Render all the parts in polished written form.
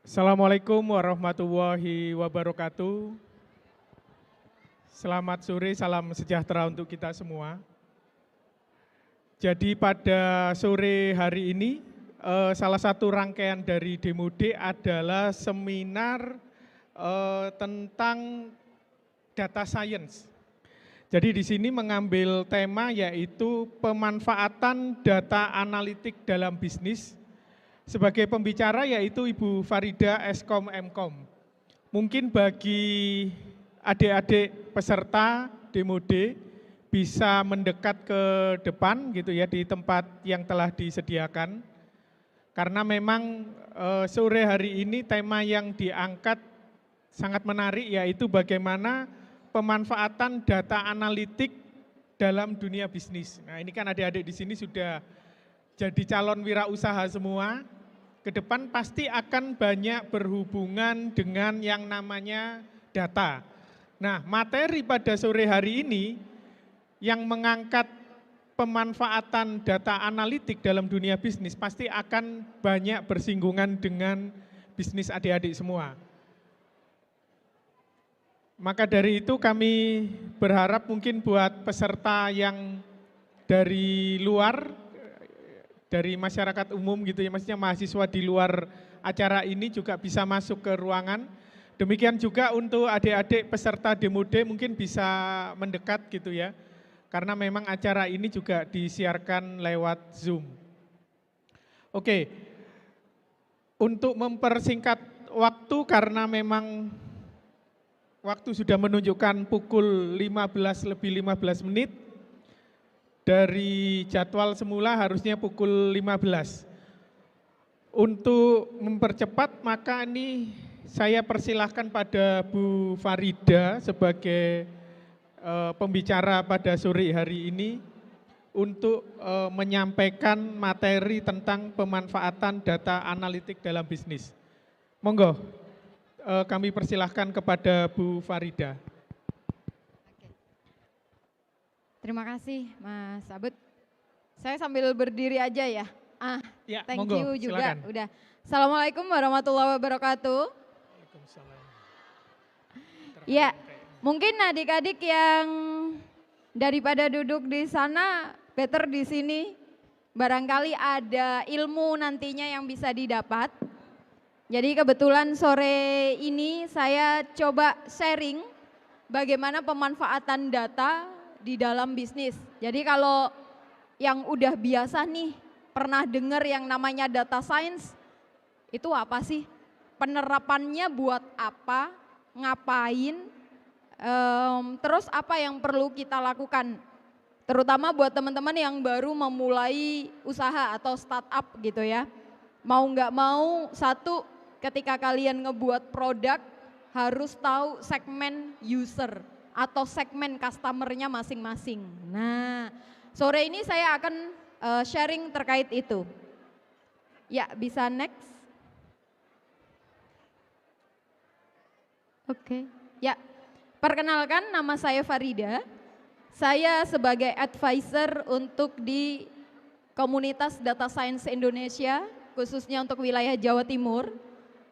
Assalamualaikum warahmatullahi wabarakatuh. Selamat sore, salam sejahtera untuk kita semua. Jadi pada sore hari ini, salah satu rangkaian dari Demo D adalah seminar tentang data science. Jadi di sini mengambil tema yaitu pemanfaatan data analitik dalam bisnis. Sebagai pembicara yaitu Ibu Farida Eskom Mkom. Mungkin bagi adik-adik peserta Demo D bisa mendekat ke depan gitu ya di tempat yang telah disediakan. Karena memang sore hari ini tema yang diangkat sangat menarik yaitu bagaimana pemanfaatan data analitik dalam dunia bisnis. Nah, ini kan adik-adik di sini sudah jadi calon wirausaha semua. Ke depan pasti akan banyak berhubungan dengan yang namanya data. Nah, materi pada sore hari ini yang mengangkat pemanfaatan data analitik dalam dunia bisnis pasti akan banyak bersinggungan dengan bisnis adik-adik semua. Maka dari itu kami berharap mungkin buat peserta yang dari luar, dari masyarakat umum gitu ya, maksudnya mahasiswa di luar acara ini juga bisa masuk ke ruangan. Demikian juga untuk adik-adik peserta Demo D mungkin bisa mendekat gitu ya, karena memang acara ini juga disiarkan lewat Zoom. Oke, untuk mempersingkat waktu karena memang waktu sudah menunjukkan pukul 15:15. Dari jadwal semula harusnya pukul 15. Untuk mempercepat maka ini saya persilahkan pada Bu Farida sebagai pembicara pada sore hari ini untuk menyampaikan materi tentang pemanfaatan data analitik dalam bisnis. Monggo, kami persilahkan kepada Bu Farida. Terima kasih Mas Abud. Saya sambil berdiri aja ya. Ya, Thank monggo, you juga. silakan. Udah. Assalamualaikum warahmatullahi wabarakatuh. Waalaikumsalam. Ya, mungkin adik-adik yang daripada duduk di sana, better di sini. Barangkali ada ilmu nantinya yang bisa didapat. Jadi kebetulan sore ini saya coba sharing bagaimana pemanfaatan data di dalam bisnis. Jadi kalau yang udah biasa nih pernah dengar yang namanya data science, itu apa sih? Penerapannya buat apa? Ngapain? Terus apa yang perlu kita lakukan? Terutama buat teman-teman yang baru memulai usaha atau startup gitu ya. Mau nggak mau, satu, ketika kalian ngebuat produk harus tahu segmen user atau segmen customer-nya masing-masing. Nah, sore ini saya akan sharing terkait itu. Ya, bisa next. Oke. Ya, perkenalkan nama saya Farida. Saya sebagai advisor untuk di komunitas Data Science Indonesia, khususnya untuk wilayah Jawa Timur.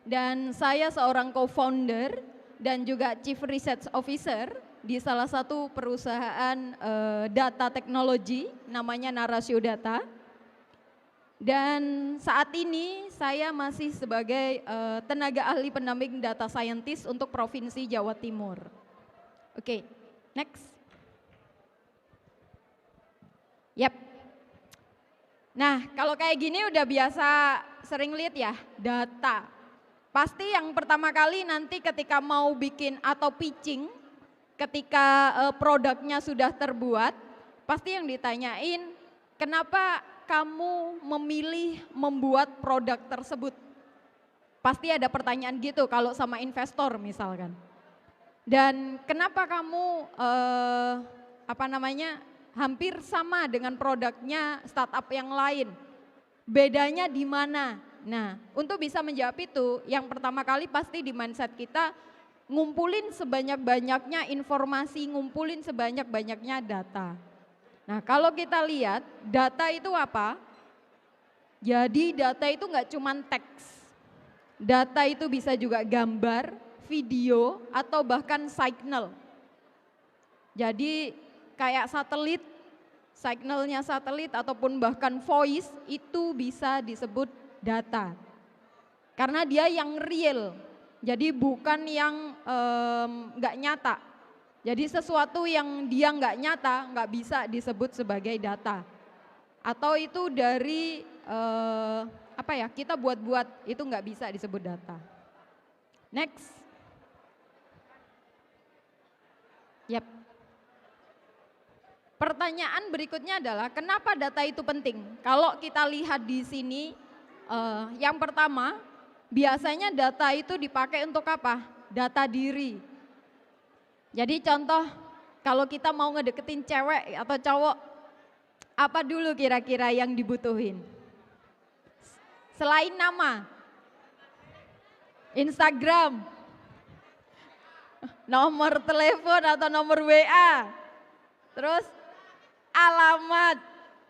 Dan saya seorang co-founder dan juga Chief Research Officer di salah satu perusahaan data teknologi namanya Narasio Data. Dan saat ini saya masih sebagai tenaga ahli pendamping data scientist untuk Provinsi Jawa Timur. Oke, next. Yap. Nah, kalau kayak gini udah biasa sering lihat ya, data. Pasti yang pertama kali nanti ketika mau bikin atau pitching, ketika produknya sudah terbuat, pasti yang ditanyain, kenapa kamu memilih membuat produk tersebut? Pasti ada pertanyaan gitu kalau sama investor misalkan. Dan kenapa kamu hampir sama dengan produknya startup yang lain? Bedanya di mana? Nah, untuk bisa menjawab itu, yang pertama kali pasti di mindset kita ngumpulin sebanyak-banyaknya informasi, ngumpulin sebanyak-banyaknya data. Nah, kalau kita lihat data itu apa? Jadi data itu nggak cuma teks. Data itu bisa juga gambar, video, atau bahkan signal. Jadi kayak satelit, signalnya satelit ataupun bahkan voice itu bisa disebut data. Karena dia yang real, jadi bukan yang nggak nyata. Jadi sesuatu yang dia nggak nyata nggak bisa disebut sebagai data. Atau itu dari kita buat-buat, itu nggak bisa disebut data. Next. Yap. Pertanyaan berikutnya adalah kenapa data itu penting? Kalau kita lihat di sini, yang pertama biasanya data itu dipakai untuk apa? Data diri. Jadi contoh kalau kita mau ngedeketin cewek atau cowok, apa dulu kira-kira yang dibutuhin? Selain nama, Instagram, nomor telepon atau nomor WA, terus alamat.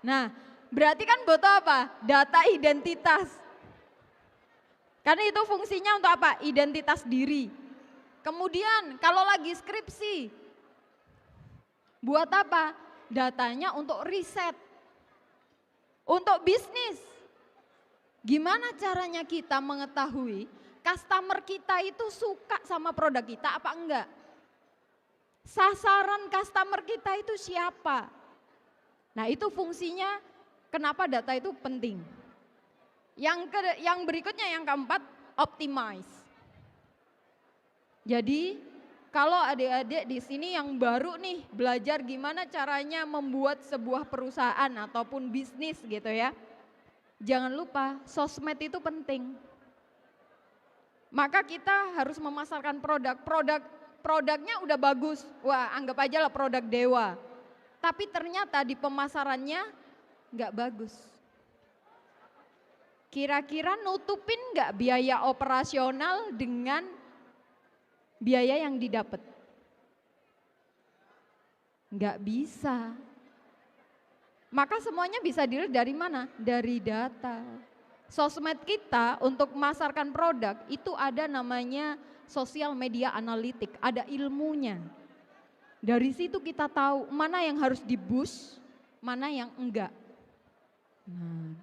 Nah, berarti kan butuh apa? Data identitas. Karena itu fungsinya untuk apa? Identitas diri. Kemudian kalau lagi skripsi, buat apa? Datanya untuk riset, untuk bisnis. Gimana caranya kita mengetahui customer kita itu suka sama produk kita apa enggak? Sasaran customer kita itu siapa? Nah itu fungsinya kenapa data itu penting. Yang berikutnya yang keempat, optimize. Jadi kalau adik-adik di sini yang baru nih belajar gimana caranya membuat sebuah perusahaan ataupun bisnis gitu ya. Jangan lupa sosmed itu penting. Maka kita harus memasarkan produknya udah bagus. Wah, anggap aja lah produk Dewa. Tapi ternyata di pemasarannya nggak bagus. Kira-kira nutupin nggak biaya operasional dengan biaya yang didapat? Nggak bisa. Maka semuanya bisa dilihat dari mana? Dari data. Sosmed kita untuk memasarkan produk itu ada namanya social media analytic, ada ilmunya. Dari situ kita tahu mana yang harus di-boost, mana yang enggak. Nah,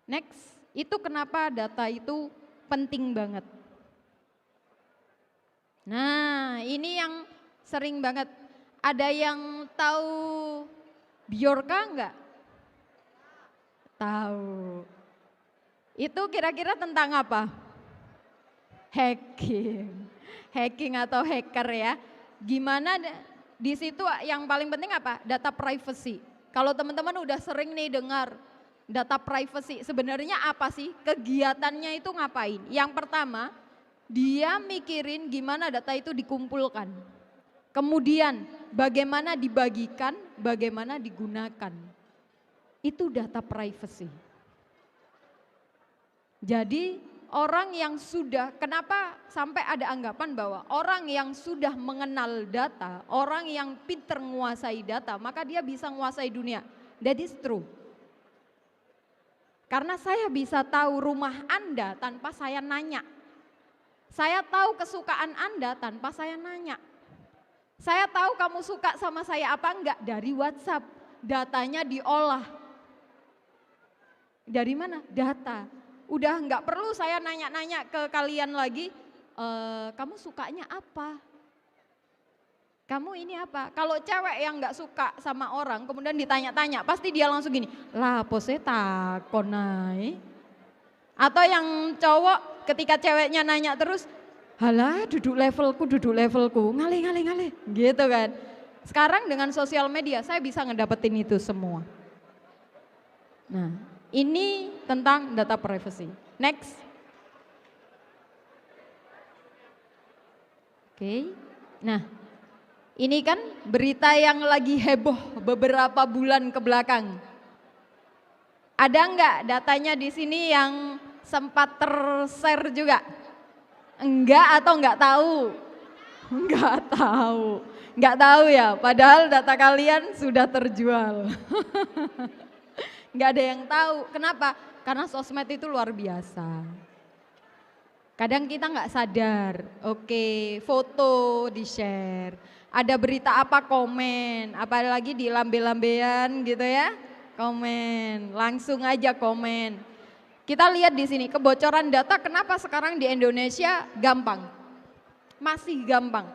next, itu kenapa data itu penting banget. Nah, ini yang sering banget. Ada yang tahu Bjorka enggak? Tahu. Itu kira-kira tentang apa? Hacking. Hacking atau hacker ya. Gimana di situ yang paling penting apa? Data privacy. Kalau teman-teman udah sering nih dengar data privacy, sebenarnya apa sih? Kegiatannya itu ngapain? Yang pertama, dia mikirin gimana data itu dikumpulkan. Kemudian bagaimana dibagikan, bagaimana digunakan. Itu data privacy. Jadi orang yang sudah, kenapa sampai ada anggapan bahwa orang yang sudah mengenal data, orang yang pinter menguasai data, maka dia bisa menguasai dunia. That is true. Karena saya bisa tahu rumah Anda tanpa saya nanya. Saya tahu kesukaan Anda tanpa saya nanya. Saya tahu kamu suka sama saya apa enggak dari WhatsApp. Datanya diolah. Dari mana? Data. Udah enggak perlu saya nanya-nanya ke kalian lagi, kamu sukanya apa? Kamu ini apa? Kalau cewek yang enggak suka sama orang kemudian ditanya-tanya, pasti dia langsung gini, lah pose takon ae. Atau yang cowok ketika ceweknya nanya terus, halah duduk levelku, ngale, gitu kan. Sekarang dengan sosial media saya bisa ngedapetin itu semua. Nah, ini tentang data privacy. Next. Oke. Nah, ini kan berita yang lagi heboh beberapa bulan ke belakang. Ada enggak datanya di sini yang sempat ter-share juga? Enggak atau enggak tahu? Enggak tahu. Enggak tahu ya, padahal data kalian sudah terjual. Enggak ada yang tahu. Kenapa? Karena sosmed itu luar biasa. Kadang kita nggak sadar, oke, foto di-share, ada berita apa komen, apalagi di lambe-lambean gitu ya, komen, langsung aja komen. Kita lihat di sini kebocoran data kenapa sekarang di Indonesia gampang, masih gampang.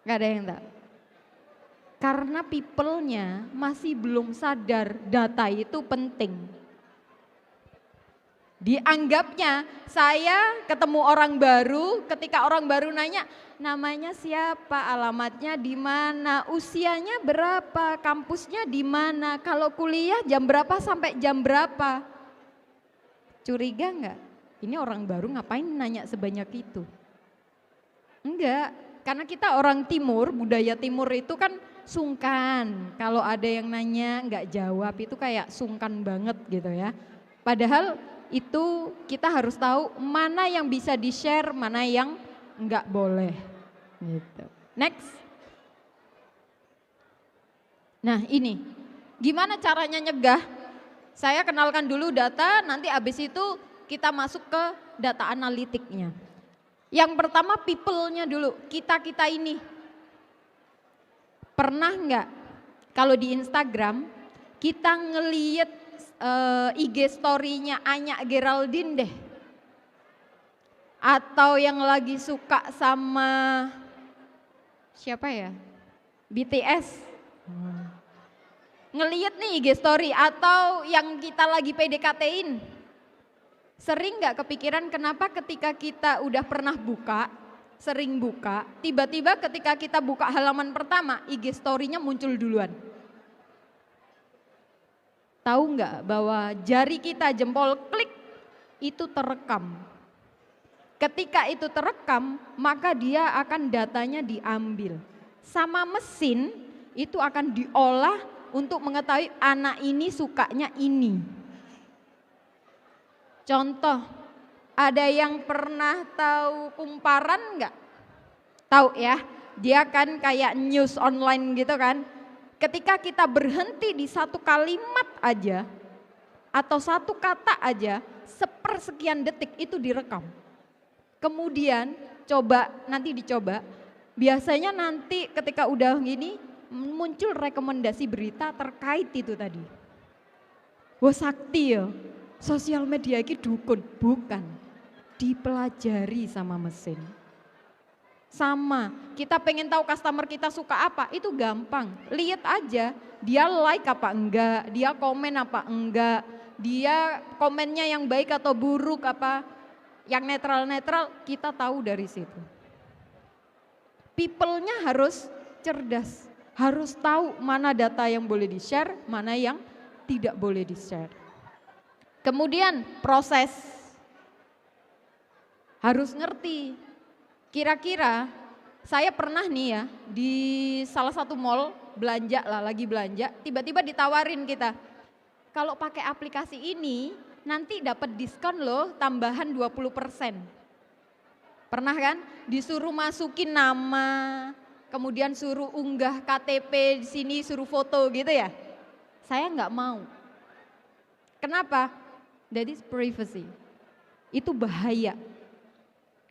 Gak ada yang tahu. Karena people-nya masih belum sadar data itu penting. Dianggapnya saya ketemu orang baru, ketika orang baru nanya namanya siapa, alamatnya di mana, usianya berapa, kampusnya di mana, kalau kuliah jam berapa sampai jam berapa. Curiga enggak? Ini orang baru ngapain nanya sebanyak itu? Enggak, karena kita orang timur, budaya timur itu kan sungkan. Kalau ada yang nanya enggak jawab itu kayak sungkan banget gitu ya. Padahal itu kita harus tahu mana yang bisa di-share, mana yang enggak boleh. Gitu. Next. Nah ini, gimana caranya nyegah? Saya kenalkan dulu data, nanti abis itu kita masuk ke data analitiknya. Yang pertama people-nya dulu, kita-kita ini. Pernah enggak kalau di Instagram kita ngeliat IG story-nya Anya Geraldine deh. Atau yang lagi suka sama siapa ya? BTS. Ngeliat nih IG story atau yang kita lagi PDKT-in. Sering gak kepikiran kenapa ketika kita udah pernah buka, sering buka, tiba-tiba ketika kita buka halaman pertama IG story-nya muncul duluan. Tahu nggak bahwa jari kita jempol klik itu terekam. Ketika itu terekam, maka dia akan datanya diambil. Sama mesin itu akan diolah untuk mengetahui anak ini sukanya ini. Contoh, ada yang pernah tahu Kumparan nggak? Tahu ya, dia kan kayak news online gitu kan. Ketika kita berhenti di satu kalimat aja atau satu kata aja, sepersekian detik itu direkam. Kemudian nanti dicoba, biasanya nanti ketika udah gini muncul rekomendasi berita terkait itu tadi. Wah sakti ya, sosial media ini dukun, bukan, dipelajari sama mesin. Sama, kita pengen tahu customer kita suka apa, itu gampang. Lihat aja, dia like apa enggak, dia komen apa enggak, dia komennya yang baik atau buruk apa, yang netral-netral, kita tahu dari situ. People-nya harus cerdas, harus tahu mana data yang boleh di-share, mana yang tidak boleh di-share. Kemudian proses, harus ngerti. Kira-kira saya pernah nih ya di salah satu mall belanja lah, lagi belanja, tiba-tiba ditawarin kita. Kalau pakai aplikasi ini nanti dapat diskon loh tambahan 20%. Pernah kan? Disuruh masukin nama, kemudian suruh unggah KTP di sini, suruh foto gitu ya. Saya nggak mau. Kenapa? That is privacy. Itu bahaya.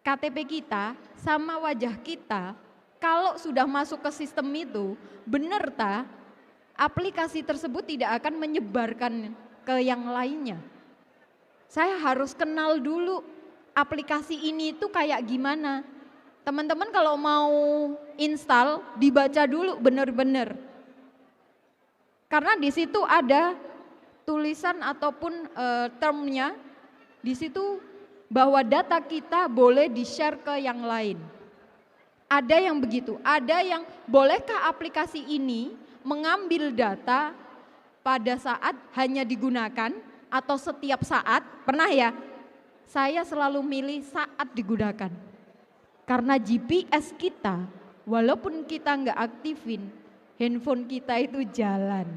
KTP kita sama wajah kita kalau sudah masuk ke sistem itu, benar tak? Aplikasi tersebut tidak akan menyebarkan ke yang lainnya. Saya harus kenal dulu aplikasi ini itu kayak gimana. Teman-teman kalau mau install dibaca dulu benar-benar. Karena di situ ada tulisan ataupun termnya di situ bahwa data kita boleh di-share ke yang lain. Ada yang begitu, ada yang bolehkah aplikasi ini mengambil data pada saat hanya digunakan atau setiap saat, pernah ya? Saya selalu milih saat digunakan. Karena GPS kita, walaupun kita nggak aktifin, handphone kita itu jalan.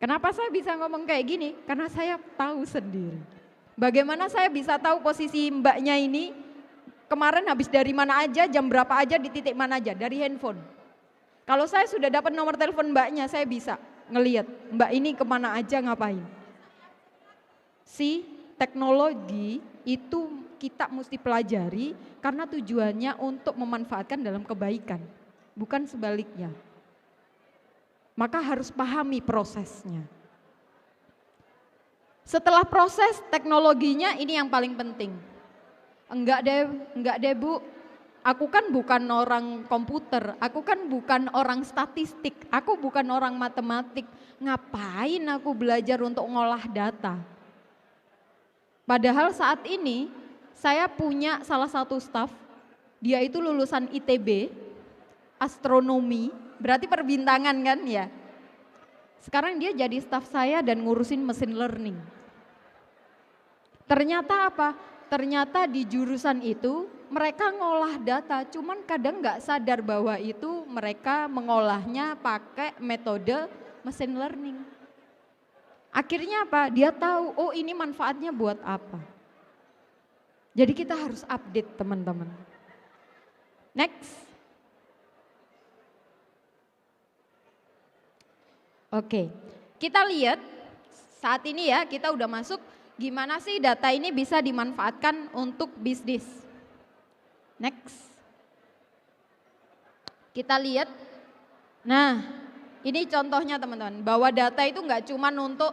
Kenapa saya bisa ngomong kayak gini? Karena saya tahu sendiri. Bagaimana saya bisa tahu posisi mbaknya ini kemarin habis dari mana aja, jam berapa aja, di titik mana aja, dari handphone. Kalau saya sudah dapat nomor telepon mbaknya, saya bisa ngelihat mbak ini kemana aja ngapain. si teknologi itu kita mesti pelajari karena tujuannya untuk memanfaatkan dalam kebaikan, bukan sebaliknya. Maka harus pahami prosesnya. Setelah proses teknologinya ini yang paling penting. Enggak deh Bu, aku kan bukan orang komputer, aku kan bukan orang statistik, aku bukan orang matematik. Ngapain aku belajar untuk ngolah data? Padahal saat ini saya punya salah satu staf, dia itu lulusan ITB, astronomi, berarti perbintangan kan ya. Sekarang dia jadi staf saya dan ngurusin mesin learning. Ternyata apa? Ternyata di jurusan itu mereka ngolah data, cuman kadang nggak sadar bahwa itu mereka mengolahnya pakai metode mesin learning. Akhirnya apa? Dia tahu, oh ini manfaatnya buat apa. Jadi kita harus update teman-teman. Next. Oke, kita lihat saat ini ya kita udah masuk gimana sih data ini bisa dimanfaatkan untuk bisnis. Next. Kita lihat, nah ini contohnya teman-teman, bahwa data itu nggak cuma untuk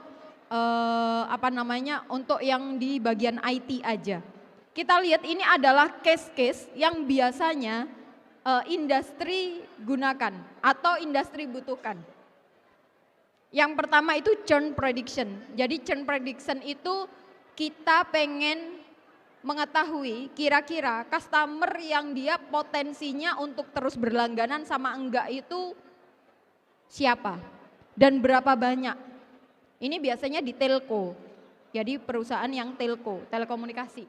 untuk yang di bagian IT aja. Kita lihat ini adalah case-case yang biasanya industri gunakan atau industri butuhkan. Yang pertama itu churn prediction. Jadi churn prediction itu kita pengen mengetahui kira-kira customer yang dia potensinya untuk terus berlangganan sama enggak itu siapa dan berapa banyak. Ini biasanya di telco. Jadi perusahaan yang telco, telekomunikasi.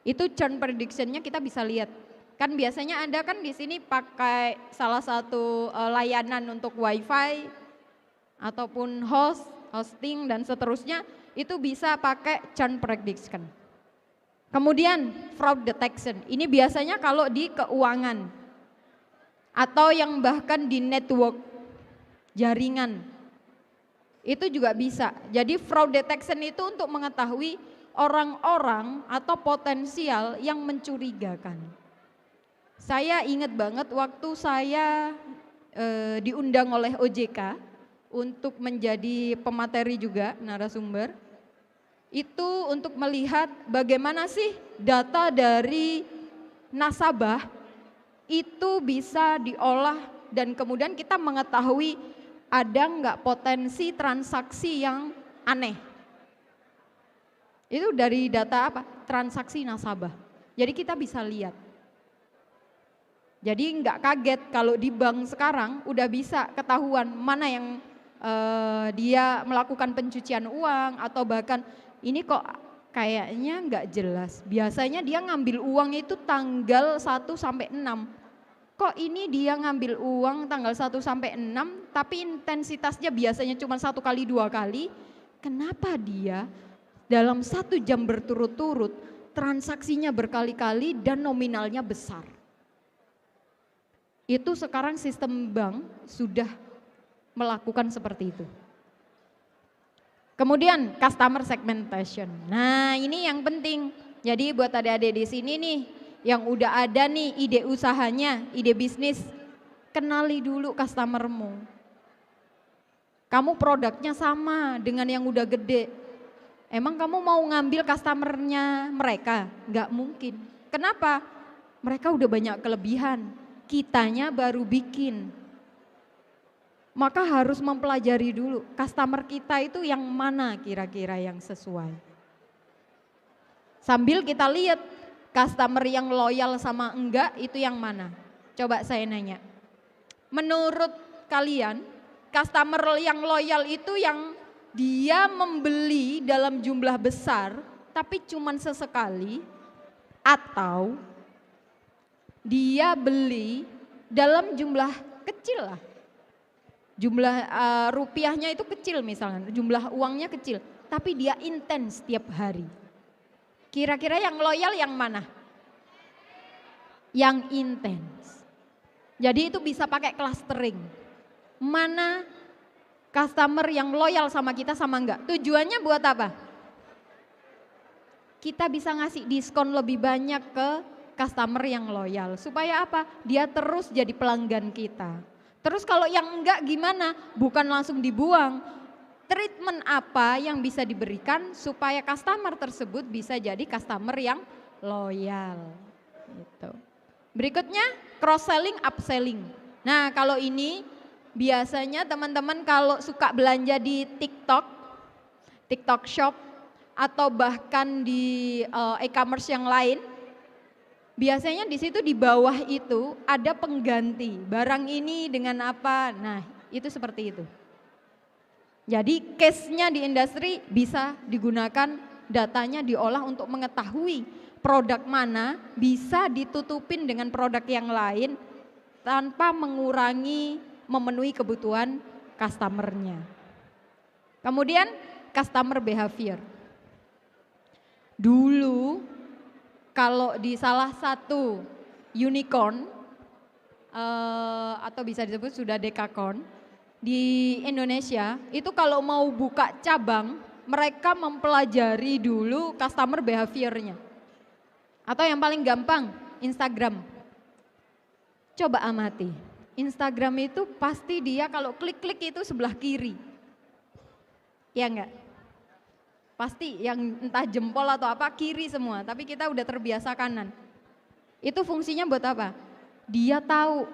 Itu churn prediction-nya kita bisa lihat. Kan biasanya Anda kan di sini pakai salah satu layanan untuk wifi ataupun hosting dan seterusnya, itu bisa pakai churn prediction. Kemudian fraud detection, ini biasanya kalau di keuangan atau yang bahkan di network jaringan itu juga bisa. Jadi fraud detection itu untuk mengetahui orang-orang atau potensial yang mencurigakan. Saya ingat banget waktu saya diundang oleh OJK untuk menjadi pemateri juga, narasumber, itu untuk melihat bagaimana sih data dari nasabah itu bisa diolah dan kemudian kita mengetahui ada nggak potensi transaksi yang aneh. Itu dari data apa? Transaksi nasabah. Jadi kita bisa lihat. Jadi nggak kaget kalau di bank sekarang udah bisa ketahuan mana yang dia melakukan pencucian uang atau bahkan ini kok kayaknya nggak jelas. Biasanya dia ngambil uang itu tanggal 1 sampai 6. Kok ini dia ngambil uang tanggal 1 sampai 6 tapi intensitasnya biasanya cuma 1 kali 2 kali. Kenapa dia dalam 1 jam berturut-turut transaksinya berkali-kali dan nominalnya besar? Itu sekarang sistem bank sudah melakukan seperti itu. Kemudian customer segmentation. Nah, ini yang penting. Jadi buat adik-adik di sini nih yang udah ada nih ide usahanya, ide bisnis, kenali dulu customermu. Kamu produknya sama dengan yang udah gede. Emang kamu mau ngambil customernya mereka? Enggak mungkin. Kenapa? Mereka udah banyak kelebihan. Kitanya baru bikin. Maka harus mempelajari dulu customer kita itu yang mana kira-kira yang sesuai. Sambil kita lihat customer yang loyal sama enggak itu yang mana. Coba saya nanya, menurut kalian customer yang loyal itu yang dia membeli dalam jumlah besar tapi cuman sesekali, atau dia beli dalam jumlah kecil lah. Jumlah rupiahnya itu kecil misalnya, jumlah uangnya kecil, tapi dia intens tiap hari. Kira-kira yang loyal yang mana? Yang intens. Jadi itu bisa pakai clustering. Mana customer yang loyal sama kita sama enggak? Tujuannya buat apa? kita bisa ngasih diskon lebih banyak ke customer yang loyal. Supaya apa? Dia terus jadi pelanggan kita. Terus kalau yang enggak gimana? Bukan langsung dibuang. Treatment apa yang bisa diberikan supaya customer tersebut bisa jadi customer yang loyal. Gitu. Berikutnya cross selling, upselling. Nah kalau ini biasanya teman-teman kalau suka belanja di TikTok Shop atau bahkan di e-commerce yang lain, biasanya di situ di bawah itu ada pengganti barang ini dengan apa. Nah itu seperti itu. Jadi case-nya di industri bisa digunakan, datanya diolah untuk mengetahui produk mana bisa ditutupin dengan produk yang lain tanpa mengurangi memenuhi kebutuhan customer-nya. Kemudian customer behavior. Dulu kalau di salah satu unicorn atau bisa disebut sudah dekakorn di Indonesia, itu kalau mau buka cabang mereka mempelajari dulu customer behavior-nya. Atau yang paling gampang Instagram. Coba amati, Instagram itu pasti dia kalau klik-klik itu sebelah kiri. Ya enggak? Pasti yang entah jempol atau apa kiri semua, tapi kita udah terbiasa kanan. Itu fungsinya buat apa? Dia tahu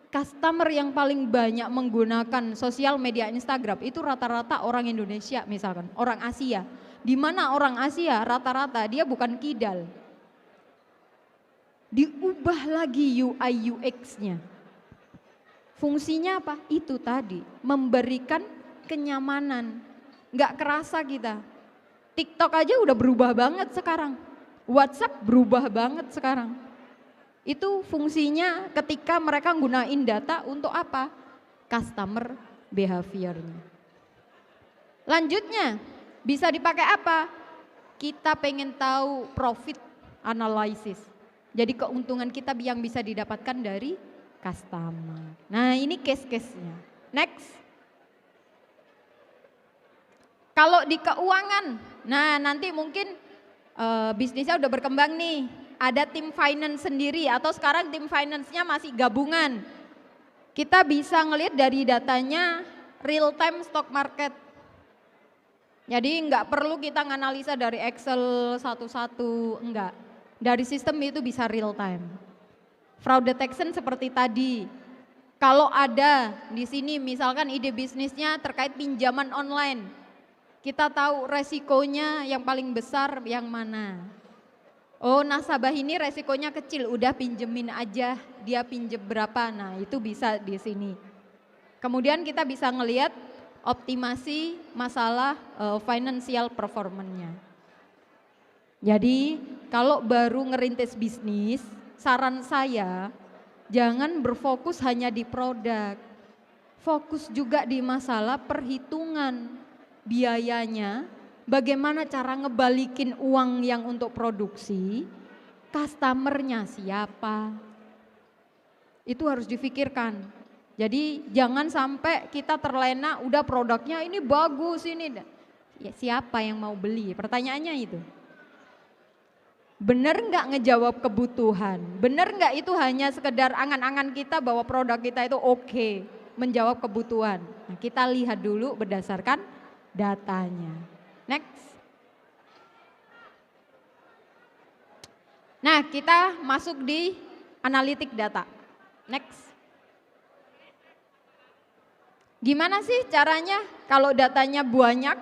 customer yang paling banyak menggunakan sosial media Instagram itu rata-rata orang Indonesia misalkan, orang Asia. Di mana orang Asia rata-rata dia bukan kidal. Diubah lagi UI UX-nya. Fungsinya apa? Itu tadi, memberikan kenyamanan. Nggak kerasa kita. TikTok aja udah berubah banget sekarang. WhatsApp berubah banget sekarang. Itu fungsinya ketika mereka gunain data untuk apa? Customer behavior-nya. Lanjutnya, bisa dipakai apa? Kita pengen tahu profit analysis. Jadi keuntungan kita yang bisa didapatkan dari customer. Nah ini case-case-nya. Next. Kalau di keuangan, nah nanti mungkin bisnisnya udah berkembang nih, ada tim finance sendiri atau sekarang tim finance-nya masih gabungan. Kita bisa ngelihat dari datanya real time stock market. Jadi nggak perlu kita nganalisa dari Excel satu-satu, enggak. Dari sistem itu bisa real time. Fraud detection seperti tadi. Kalau ada di sini misalkan ide bisnisnya terkait pinjaman online. Kita tahu resikonya yang paling besar yang mana. Oh nasabah ini resikonya kecil, udah pinjemin aja, dia pinjem berapa, nah itu bisa di sini. Kemudian kita bisa ngelihat optimasi masalah financial performance-nya. Jadi kalau baru ngerintis bisnis, saran saya jangan berfokus hanya di produk, fokus juga di masalah perhitungan biayanya, bagaimana cara ngebalikin uang yang untuk produksi, customernya siapa, itu harus difikirkan. Jadi jangan sampai kita terlena, udah produknya ini bagus ini, ya, siapa yang mau beli? Pertanyaannya itu. Bener nggak ngejawab kebutuhan? Bener nggak itu hanya sekedar angan-angan kita bahwa produk kita itu oke, menjawab kebutuhan? Nah, kita lihat dulu berdasarkan datanya. Next. Nah, kita masuk di analitik data. Next. Gimana sih caranya kalau datanya banyak,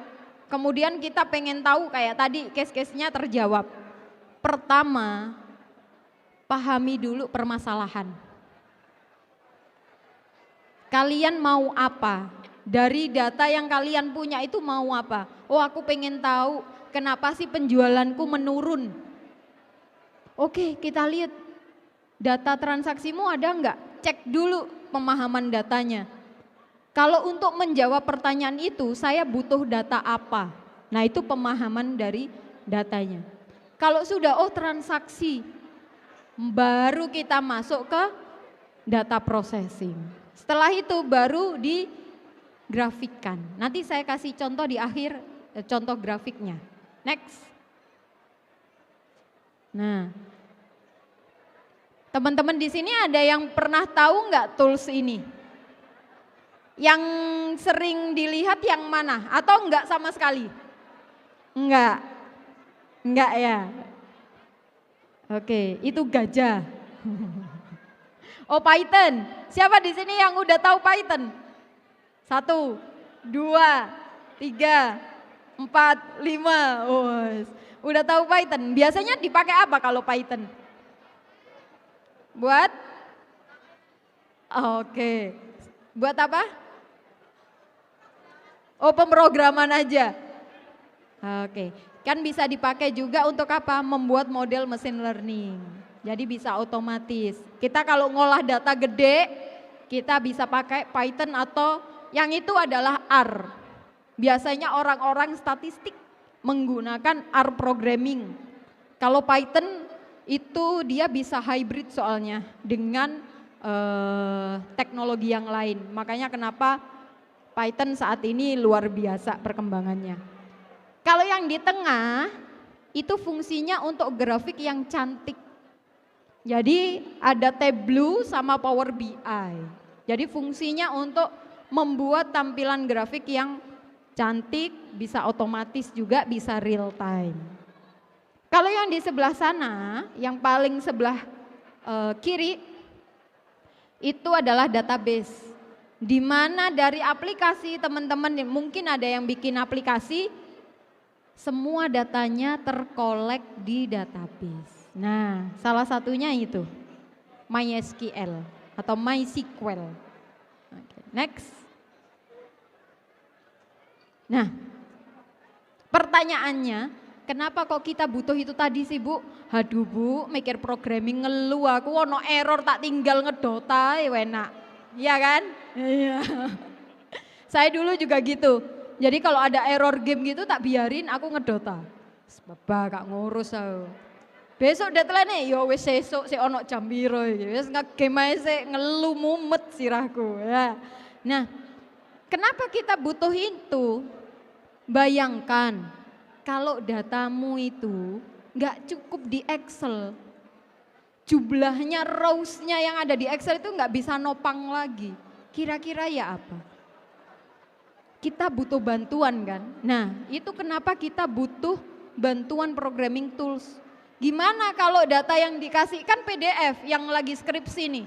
kemudian kita pengen tahu kayak tadi case-case-nya terjawab. Pertama, pahami dulu permasalahan. Kalian mau apa? Dari data yang kalian punya itu mau apa? Oh aku pengen tahu kenapa sih penjualanku menurun. Oke kita lihat data transaksimu ada enggak? Cek dulu pemahaman datanya. Kalau untuk menjawab pertanyaan itu saya butuh data apa? Nah itu pemahaman dari datanya. Kalau sudah transaksi, baru kita masuk ke data processing. Setelah itu baru digrafikkan. Nanti saya kasih contoh di akhir, contoh grafiknya. Next. Nah, teman-teman di sini ada yang pernah tahu nggak tools ini? Yang sering dilihat yang mana? Atau enggak sama sekali? Enggak. Enggak ya. Oke, itu gajah. Oh, Python. Siapa di sini yang udah tahu Python? 1, 2, 3, 4, 5. Oh, udah tahu Python. Biasanya dipakai apa kalau Python? Buat? Oke. Buat apa? Oh, pemrograman aja. Oke. Kan bisa dipakai juga untuk apa? Membuat model machine learning. Jadi bisa otomatis. Kita kalau ngolah data gede, kita bisa pakai Python atau yang itu adalah R. Biasanya orang-orang statistik menggunakan R programming. Kalau Python itu dia bisa hybrid soalnya dengan teknologi yang lain. Makanya kenapa Python saat ini luar biasa perkembangannya. Kalau yang di tengah itu fungsinya untuk grafik yang cantik. Jadi ada Tableau sama Power BI. Jadi fungsinya untuk membuat tampilan grafik yang cantik, bisa otomatis juga, bisa real time. Kalau yang di sebelah sana, yang paling sebelah kiri, itu adalah database. Di mana dari aplikasi teman-teman mungkin ada yang bikin aplikasi, semua datanya terkolek di database. Nah, salah satunya itu MySQL atau MySQL. Oke, next. Nah, pertanyaannya, kenapa kok kita butuh itu tadi sih Bu? Haduh Bu, mikir programming ngeluh aku, ono error tak tinggal ngedota enak. Iya kan? Iya. Saya dulu juga gitu. Jadi kalau ada error game gitu tak biarin aku ngedota. Sebab gak ngurus aku. Besok deadline ya wis sesuk sik ono jam piro iki. Wis ngegame ae sik ngeluh mumet sirahku ya. Nah, kenapa kita butuh itu? Bayangkan kalau datamu itu nggak cukup di Excel, jumlahnya rows-nya yang ada di Excel itu nggak bisa nopang lagi. Kira-kira ya apa? Kita butuh bantuan kan? Nah, itu kenapa kita butuh bantuan programming tools. Gimana kalau data yang dikasih kan PDF yang lagi skripsi nih.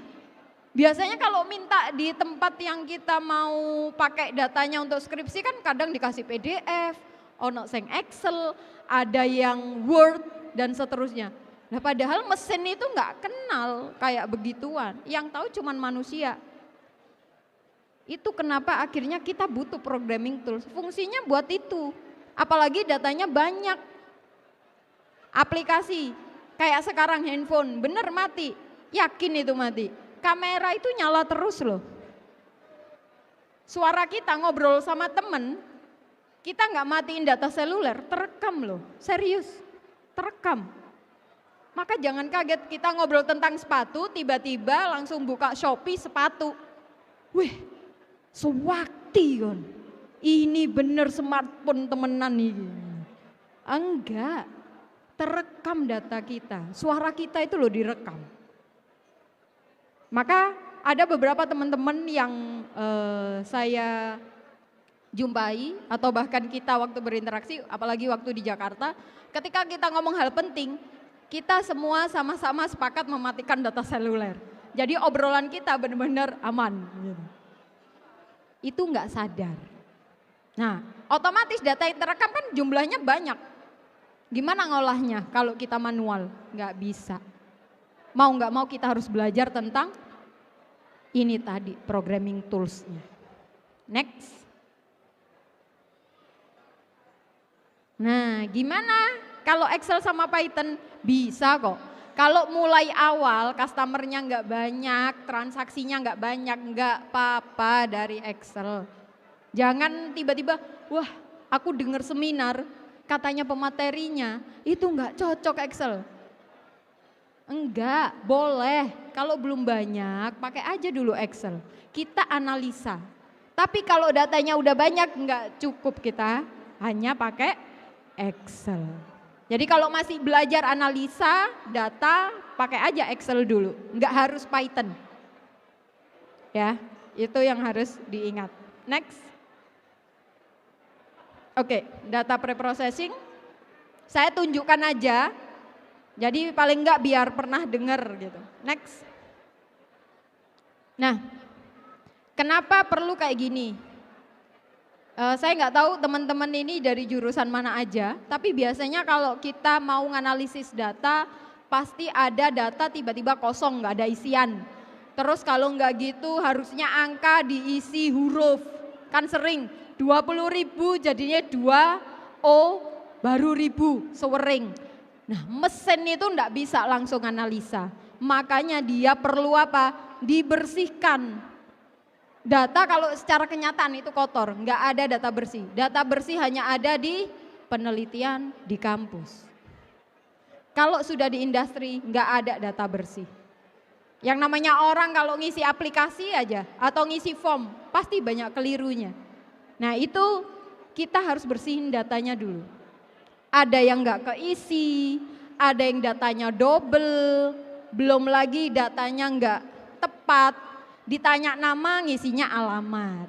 Biasanya kalau minta di tempat yang kita mau pakai datanya untuk skripsi kan kadang dikasih PDF, ono sing Excel, ada yang Word dan seterusnya. Nah padahal mesin itu nggak kenal kayak begituan, yang tahu cuman manusia. Itu kenapa akhirnya kita butuh programming tools, fungsinya buat itu. Apalagi datanya banyak. Aplikasi, kayak sekarang handphone, bener mati, yakin itu mati. Kamera itu nyala terus loh. Suara kita ngobrol sama temen, kita nggak matiin data seluler, terekam loh, serius, terekam. Maka jangan kaget kita ngobrol tentang sepatu, tiba-tiba langsung buka Shopee sepatu. Wih, sewakti kan, ini bener smartphone temenan nih. Enggak, terekam data kita, suara kita itu loh direkam. Maka ada beberapa teman-teman yang saya jumpai atau bahkan kita waktu berinteraksi, apalagi waktu di Jakarta, ketika kita ngomong hal penting, kita semua sama-sama sepakat mematikan data seluler. Jadi obrolan kita benar-benar aman. Itu nggak sadar. Nah, otomatis data yang terekam kan jumlahnya banyak. Gimana ngolahnya kalau kita manual? Nggak bisa. Mau nggak mau kita harus belajar tentang ini tadi programming tools-nya. Next. Nah, gimana kalau Excel sama Python? Bisa kok. Kalau mulai awal customernya nggak banyak, transaksinya nggak banyak, nggak apa-apa dari Excel. Jangan tiba-tiba, wah aku dengar seminar, katanya pematerinya itu nggak cocok Excel. Enggak, boleh. Kalau belum banyak, pakai aja dulu Excel. Kita analisa. Tapi kalau datanya udah banyak, enggak cukup kita hanya pakai Excel. Jadi kalau masih belajar analisa data, pakai aja Excel dulu, nggak harus Python. Ya, itu yang harus diingat. Next. Oke, data preprocessing. Saya tunjukkan aja. Jadi paling enggak biar pernah dengar gitu. Next. Nah, kenapa perlu kayak gini? Saya nggak tahu teman-teman ini dari jurusan mana aja, tapi biasanya kalau kita mau nganalisis data, pasti ada data tiba-tiba kosong, nggak ada isian. Terus kalau nggak gitu harusnya angka diisi huruf, kan sering 20.000 jadinya 2 O baru ribu, sewering. Nah mesin itu nggak bisa langsung analisa, makanya dia perlu apa? Dibersihkan. Data kalau secara kenyataan itu kotor, nggak ada data bersih. Data bersih hanya ada di penelitian di kampus. Kalau sudah di industri nggak ada data bersih. Yang namanya orang kalau ngisi aplikasi aja atau ngisi form pasti banyak kelirunya. Nah itu kita harus bersihin datanya dulu. Ada yang nggak keisi, ada yang datanya double, belum lagi datanya nggak tepat. Ditanya nama, ngisinya alamat.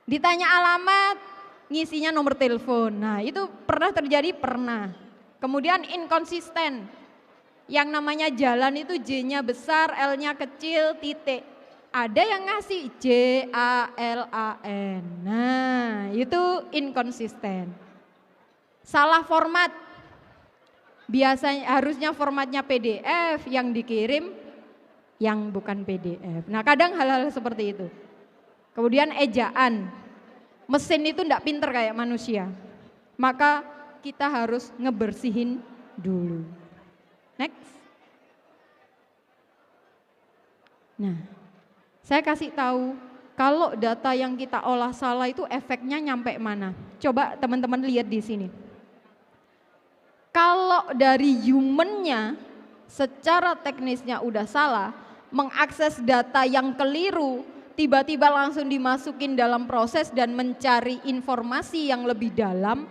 Ditanya alamat, ngisinya nomor telepon. Nah itu pernah terjadi? Pernah. Kemudian inkonsisten. Yang namanya jalan itu J-nya besar, L-nya kecil, titik. Ada yang ngasih JALAN. Nah itu inkonsisten. Salah format. Biasanya harusnya formatnya PDF, yang dikirim yang bukan PDF. Nah kadang hal-hal seperti itu. Kemudian ejaan. Mesin itu enggak pinter kayak manusia. Maka kita harus ngebersihin dulu. Next. Nah, saya kasih tahu kalau data yang kita olah salah itu efeknya nyampe mana. Coba teman-teman lihat di sini. Kalau dari humannya secara teknisnya udah salah, mengakses data yang keliru, tiba-tiba langsung dimasukin dalam proses dan mencari informasi yang lebih dalam,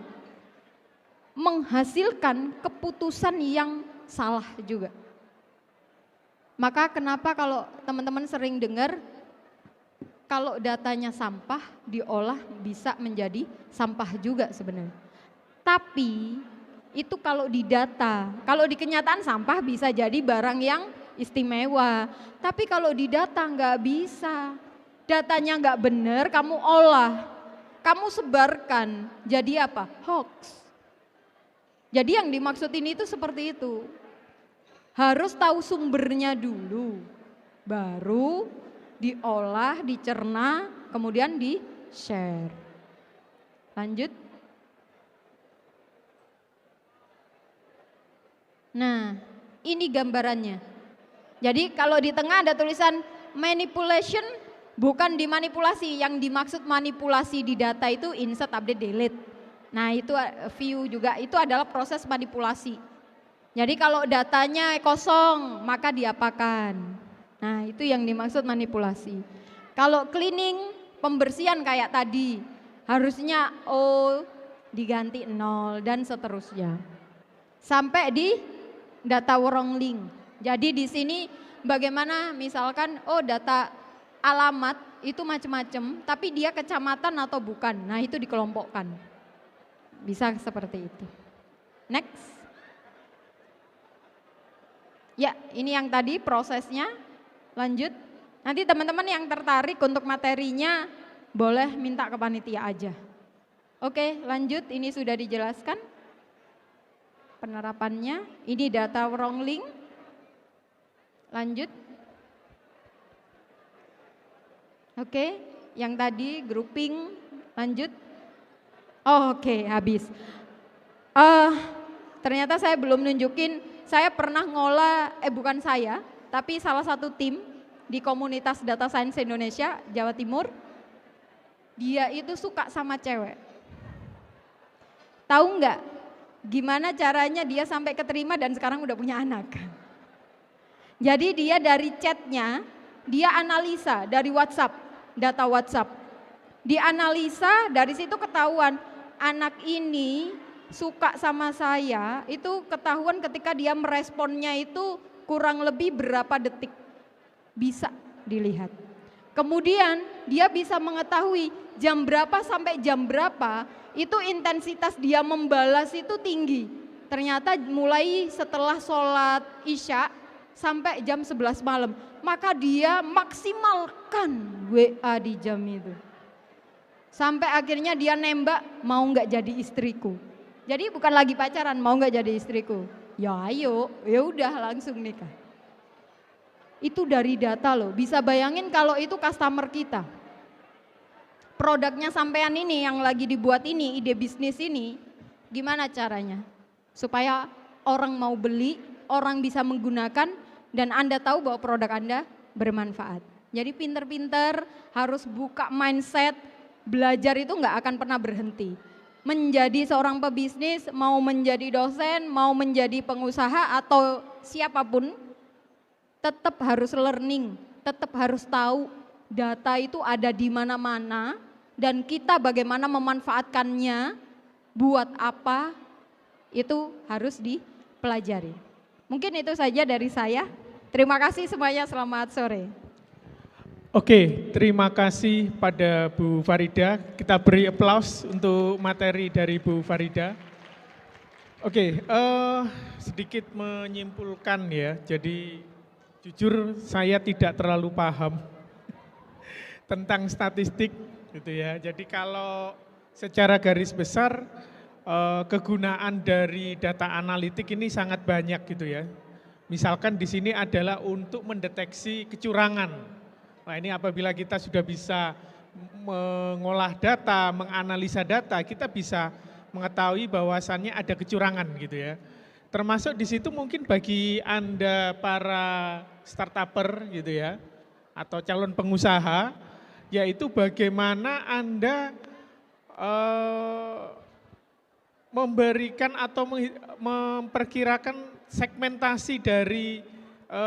menghasilkan keputusan yang salah juga. Maka kenapa kalau teman-teman sering dengar, kalau datanya sampah diolah bisa menjadi sampah juga sebenarnya. Tapi itu kalau di data, kalau di kenyataan sampah bisa jadi barang yang istimewa, tapi kalau di data nggak bisa, datanya nggak benar, kamu olah, kamu sebarkan, jadi apa? Hoax. Jadi yang dimaksud ini itu seperti itu, harus tahu sumbernya dulu, baru diolah, dicerna, kemudian di-share. Lanjut. Nah, ini gambarannya. Jadi kalau di tengah ada tulisan manipulation, bukan dimanipulasi. Yang dimaksud manipulasi di data itu insert, update, delete. Nah itu view juga, itu adalah proses manipulasi. Jadi kalau datanya kosong, maka diapakan. Nah itu yang dimaksud manipulasi. Kalau cleaning, pembersihan kayak tadi, harusnya O diganti 0 dan seterusnya. Sampai di data wrong link. Jadi di sini bagaimana misalkan data alamat itu macam-macam, tapi dia kecamatan atau bukan. Nah, itu dikelompokkan. Bisa seperti itu. Next. Ya, ini yang tadi prosesnya. Lanjut. Nanti teman-teman yang tertarik untuk materinya boleh minta ke panitia aja. Oke, lanjut. Ini sudah dijelaskan penerapannya. Ini data wrong link. Lanjut. Oke, yang tadi grouping, lanjut. Oke, habis. Ternyata saya belum nunjukin, saya pernah ngolah, bukan saya, tapi salah satu tim di komunitas Data Science Indonesia, Jawa Timur. Dia itu suka sama cewek. Tahu nggak gimana caranya dia sampai keterima dan sekarang udah punya anak? Jadi dia dari chatnya, dia analisa dari WhatsApp, data WhatsApp. Dianalisa, dari situ ketahuan anak ini suka sama saya itu ketahuan ketika dia meresponnya itu kurang lebih berapa detik. Bisa dilihat. Kemudian dia bisa mengetahui jam berapa sampai jam berapa itu intensitas dia membalas itu tinggi. Ternyata mulai setelah sholat isya sampai jam 11 malam. Maka dia maksimalkan WA di jam itu. Sampai akhirnya dia nembak, mau nggak jadi istriku. Jadi bukan lagi pacaran, mau nggak jadi istriku. Ya ayo, ya udah langsung nikah. Itu dari data loh, bisa bayangin kalau itu customer kita. Produknya sampean ini yang lagi dibuat ini, ide bisnis ini, gimana caranya? Supaya orang mau beli, orang bisa menggunakan, dan Anda tahu bahwa produk Anda bermanfaat. Jadi pinter-pinter harus buka mindset, belajar itu nggak akan pernah berhenti. Menjadi seorang pebisnis, mau menjadi dosen, mau menjadi pengusaha atau siapapun, tetap harus learning, tetap harus tahu data itu ada di mana-mana dan kita bagaimana memanfaatkannya, buat apa, itu harus dipelajari. Mungkin itu saja dari saya. Terima kasih semuanya, selamat sore. Oke, terima kasih pada Bu Farida. Kita beri aplaus untuk materi dari Bu Farida. Oke, sedikit menyimpulkan ya. Jadi jujur saya tidak terlalu paham tentang statistik gitu ya. Jadi kalau secara garis besar kegunaan dari data analitik ini sangat banyak gitu ya. Misalkan di sini adalah untuk mendeteksi kecurangan. Nah ini apabila kita sudah bisa mengolah data, menganalisa data, kita bisa mengetahui bahwasannya ada kecurangan gitu ya. Termasuk di situ mungkin bagi Anda para startuper gitu ya, atau calon pengusaha, yaitu bagaimana Anda memberikan atau memperkirakan segmentasi dari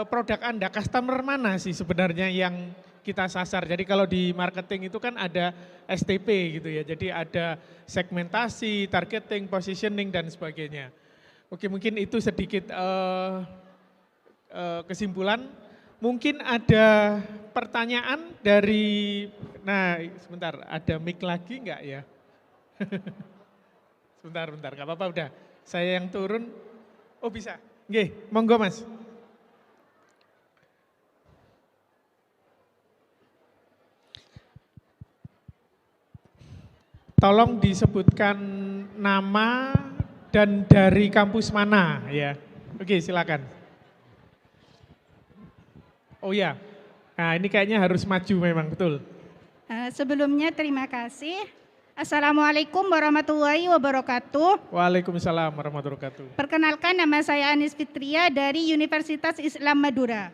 produk Anda, customer mana sih sebenarnya yang kita sasar. Jadi kalau di marketing itu kan ada STP gitu ya, jadi ada segmentasi, targeting, positioning dan sebagainya. Oke, mungkin itu sedikit kesimpulan. Mungkin ada pertanyaan dari, nah sebentar, ada mic lagi enggak ya? Sebentar, enggak apa-apa udah. Saya yang turun, oh bisa, nggih, monggo Mas. Tolong disebutkan nama dan dari kampus mana ya. Oke, silakan. Oh ya, nah ini kayaknya harus maju memang, betul. Sebelumnya terima kasih. Assalamualaikum warahmatullahi wabarakatuh. Waalaikumsalam warahmatullahi wabarakatuh. Perkenalkan, nama saya Anis Fitria dari Universitas Islam Madura.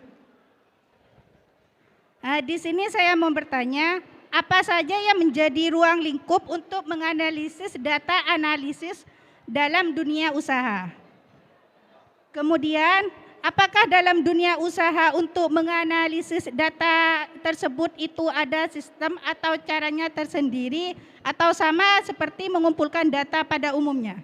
Di sini saya mau bertanya, apa saja yang menjadi ruang lingkup untuk menganalisis data analisis dalam dunia usaha? Kemudian, apakah dalam dunia usaha untuk menganalisis data tersebut itu ada sistem atau caranya tersendiri atau sama seperti mengumpulkan data pada umumnya?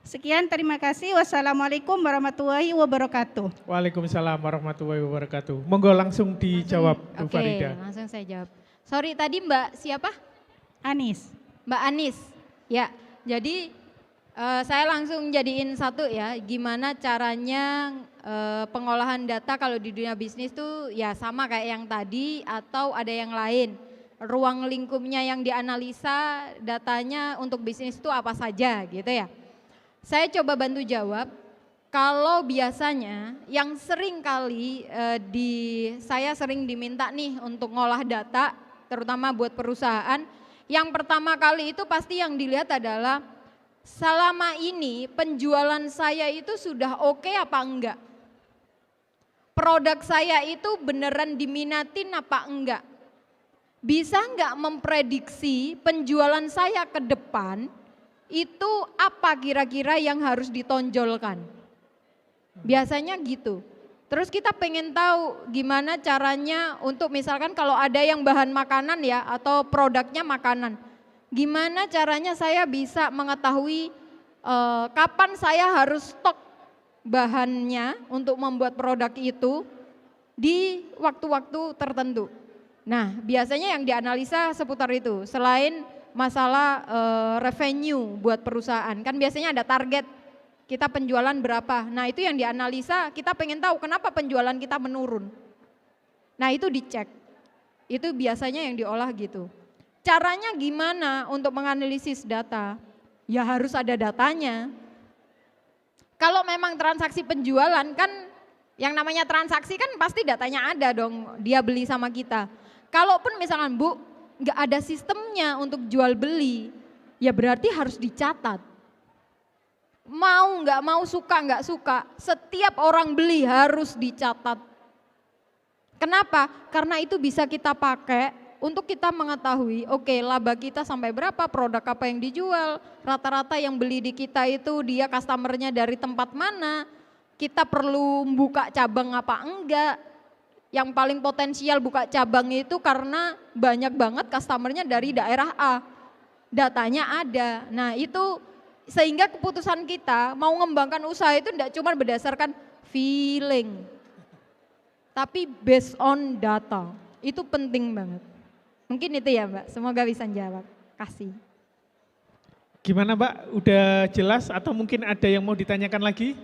Sekian, terima kasih. Wassalamualaikum warahmatullahi wabarakatuh. Waalaikumsalam warahmatullahi wabarakatuh. Monggo langsung dijawab Bu Farida. Oke, langsung saya jawab. Sorry, tadi Mbak siapa? Anis. Mbak Anis. Ya, jadi saya langsung jadiin satu ya, gimana caranya pengolahan data kalau di dunia bisnis tuh ya sama kayak yang tadi atau ada yang lain. Ruang lingkupnya yang dianalisa datanya untuk bisnis itu apa saja gitu ya. Saya coba bantu jawab. Kalau biasanya yang sering kali saya sering diminta nih untuk ngolah data, terutama buat perusahaan, yang pertama kali itu pasti yang dilihat adalah selama ini penjualan saya itu sudah oke apa enggak? Produk saya itu beneran diminatin apa enggak? Bisa enggak memprediksi penjualan saya ke depan itu apa kira-kira yang harus ditonjolkan? Biasanya gitu. Terus kita pengen tahu gimana caranya untuk misalkan kalau ada yang bahan makanan ya atau produknya makanan. Gimana caranya saya bisa mengetahui kapan saya harus stok bahannya untuk membuat produk itu di waktu-waktu tertentu. Nah, biasanya yang dianalisa seputar itu. Selain masalah revenue buat perusahaan, kan biasanya ada target kita penjualan berapa. Nah, itu yang dianalisa, kita pengen tahu kenapa penjualan kita menurun. Nah, itu dicek. Itu biasanya yang diolah gitu. Caranya gimana untuk menganalisis data? Ya harus ada datanya. Kalau memang transaksi penjualan kan yang namanya transaksi kan pasti datanya ada dong, dia beli sama kita. Kalaupun misalkan Bu nggak ada sistemnya untuk jual beli, ya berarti harus dicatat. Mau nggak mau, suka nggak suka, setiap orang beli harus dicatat. Kenapa? Karena itu bisa kita pakai untuk kita mengetahui, oke, laba kita sampai berapa, produk apa yang dijual, rata-rata yang beli di kita itu dia customernya dari tempat mana, kita perlu buka cabang apa enggak. Yang paling potensial buka cabang itu karena banyak banget customernya dari daerah A, datanya ada. Nah itu sehingga keputusan kita mau mengembangkan usaha itu tidak cuma berdasarkan feeling, tapi based on data, itu penting banget. Mungkin itu ya Mbak, semoga bisa jawab. Kasih. Gimana Mbak, udah jelas atau mungkin ada yang mau ditanyakan lagi?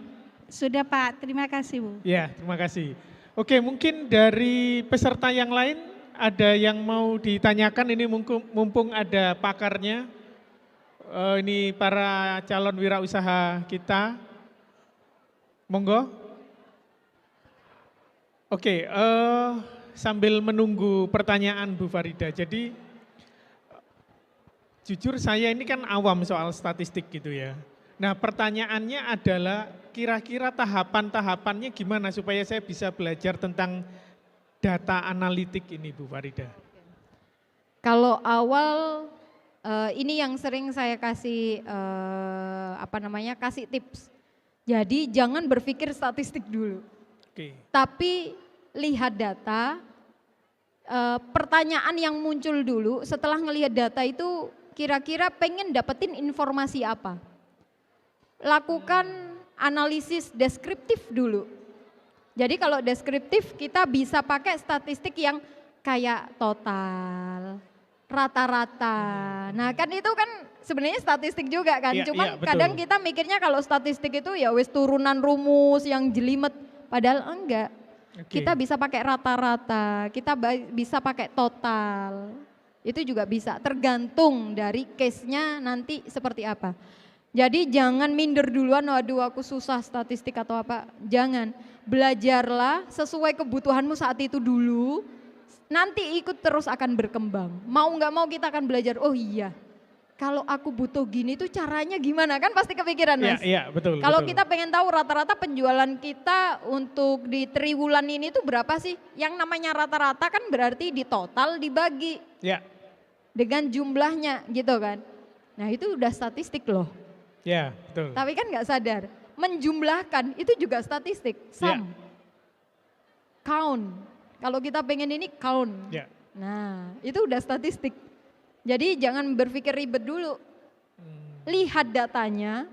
Sudah Pak, terima kasih Bu. Ya, terima kasih. Oke, mungkin dari peserta yang lain ada yang mau ditanyakan, ini mumpung ada pakarnya. Ini para calon wirausaha kita. Monggo. Oke, sambil menunggu pertanyaan Bu Farida, jadi jujur saya ini kan awam soal statistik gitu ya. Nah pertanyaannya adalah kira-kira tahapan-tahapannya gimana supaya saya bisa belajar tentang data analitik ini Bu Farida? Kalau awal ini yang sering saya kasih kasih tips. Jadi jangan berpikir statistik dulu. Oke. Tapi lihat data, pertanyaan yang muncul dulu setelah ngelihat data itu kira-kira pengen dapetin informasi apa. Lakukan analisis deskriptif dulu. Jadi kalau deskriptif kita bisa pakai statistik yang kayak total, rata-rata. Nah kan itu kan sebenarnya statistik juga kan. Iya, Cuman iya, betul. kadang kita mikirnya kalau statistik itu ya wis turunan rumus yang jelimet. Padahal enggak. Oke. Kita bisa pakai rata-rata, kita bisa pakai total. Itu juga bisa, tergantung dari case-nya nanti seperti apa. Jadi jangan minder duluan, waduh aku susah statistik atau apa. Jangan, belajarlah sesuai kebutuhanmu saat itu dulu. Nanti ikut terus akan berkembang. Mau nggak mau kita akan belajar, oh iya. Kalau aku butuh gini tuh caranya gimana, kan pasti kepikiran Mas. Iya, betul. Kalau betul. kita pengen tahu rata-rata penjualan kita untuk di triwulan ini tuh berapa sih? Yang namanya rata-rata kan berarti di total dibagi Ya, dengan jumlahnya gitu kan. Nah itu udah statistik loh. ya betul. Tapi kan nggak sadar, menjumlahkan itu juga statistik, sum, count. Kalau kita pengen ini count. Ya. Nah itu udah statistik. Jadi jangan berpikir ribet dulu. Lihat datanya,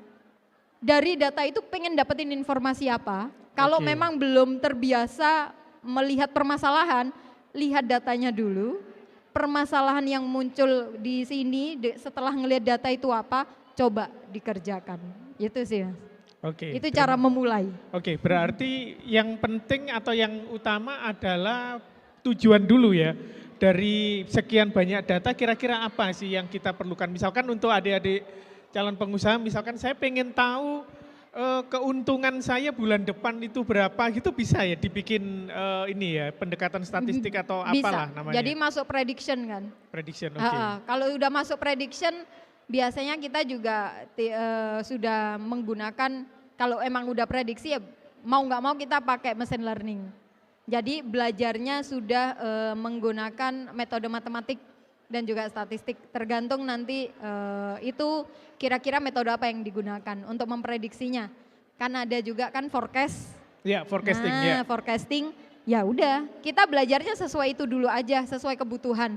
dari data itu pengen dapetin informasi apa. Kalau Oke. memang belum terbiasa melihat permasalahan, lihat datanya dulu. Permasalahan yang muncul di sini setelah ngelihat data itu apa, coba dikerjakan. Itu sih Mas. Oke. Itu cara memulai. Oke, berarti yang penting atau yang utama adalah tujuan dulu ya. Dari sekian banyak data kira-kira apa sih yang kita perlukan? Misalkan untuk adik-adik calon pengusaha, misalkan saya pengen tahu keuntungan saya bulan depan itu berapa gitu, bisa ya dibikin ini ya pendekatan statistik atau apalah Bisa. namanya? Jadi masuk prediction kan. Prediction, oke. Kalau udah masuk prediction, biasanya kita juga sudah menggunakan, kalau emang udah prediksi ya mau nggak mau kita pakai machine learning. Jadi belajarnya sudah menggunakan metode matematik dan juga statistik, tergantung nanti itu kira-kira metode apa yang digunakan untuk memprediksinya. Kan ada juga kan forecast. Ya, forecasting ya. Forecasting, ya udah kita belajarnya sesuai itu dulu aja, sesuai kebutuhan.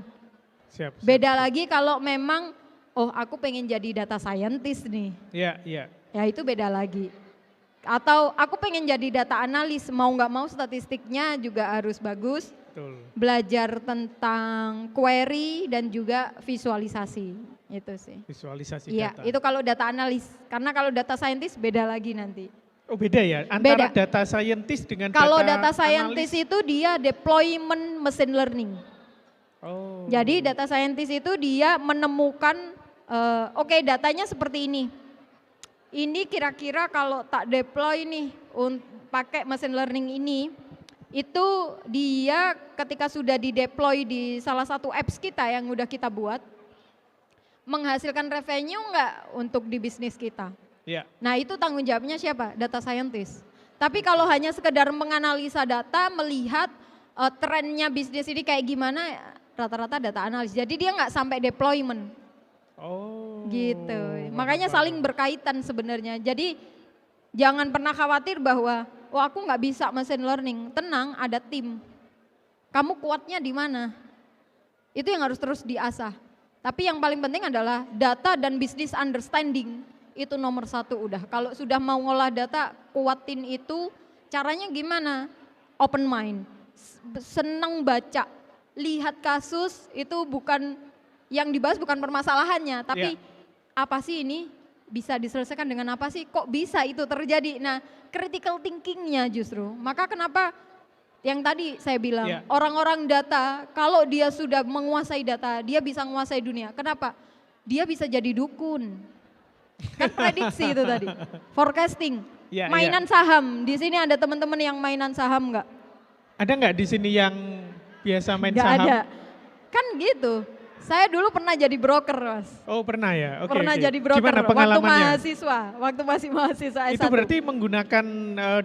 Siap. Beda lagi kalau memang, oh aku pengen jadi data scientist nih. Ya, ya. ya itu beda lagi. Atau aku pengen jadi data analis, mau nggak mau statistiknya juga harus bagus, Betul. belajar tentang query dan juga visualisasi, itu sih. Visualisasi Iya, data. itu kalau data analis, karena kalau data scientist beda lagi nanti. Oh beda ya, antara Beda. data scientist dengan Kalau data data scientist analis? itu dia deployment machine learning. Oh. Jadi data scientist itu dia menemukan, oke, datanya seperti ini. Ini kira-kira kalau tak deploy nih pakai machine learning ini, itu dia ketika sudah di-deploy di salah satu apps kita yang udah kita buat, menghasilkan revenue enggak untuk di bisnis kita. Ya. Nah itu tanggung jawabnya siapa? Data scientist. Tapi kalau hanya sekedar menganalisa data, melihat trennya bisnis ini kayak gimana, rata-rata data analis. Jadi dia nggak sampai deployment. Oh. Gitu. Makanya saling berkaitan sebenarnya. Jadi jangan pernah khawatir bahwa aku nggak bisa machine learning. Tenang, ada tim. Kamu kuatnya di mana? Itu yang harus terus diasah. Tapi yang paling penting adalah data dan business understanding. Itu nomor satu udah. Kalau sudah mau ngolah data, kuatin itu. Caranya gimana? Open mind. Senang baca. Lihat kasus itu bukan yang dibahas bukan permasalahannya, tapi apa sih ini bisa diselesaikan dengan apa sih? Kok bisa itu terjadi? Nah, critical thinkingnya justru. Maka kenapa yang tadi saya bilang, orang-orang data kalau dia sudah menguasai data, dia bisa menguasai dunia. Kenapa? Dia bisa jadi dukun. Kan prediksi itu tadi, forecasting, mainan saham. Di sini ada teman-teman yang mainan saham nggak? Ada nggak di sini yang biasa main Nggak saham? ada. Kan gitu. Saya dulu pernah jadi broker, Mas. Oh pernah ya? Oke. Pernah jadi broker Gimana waktu pengalamannya? mahasiswa, waktu masih mahasiswa S1. Itu berarti menggunakan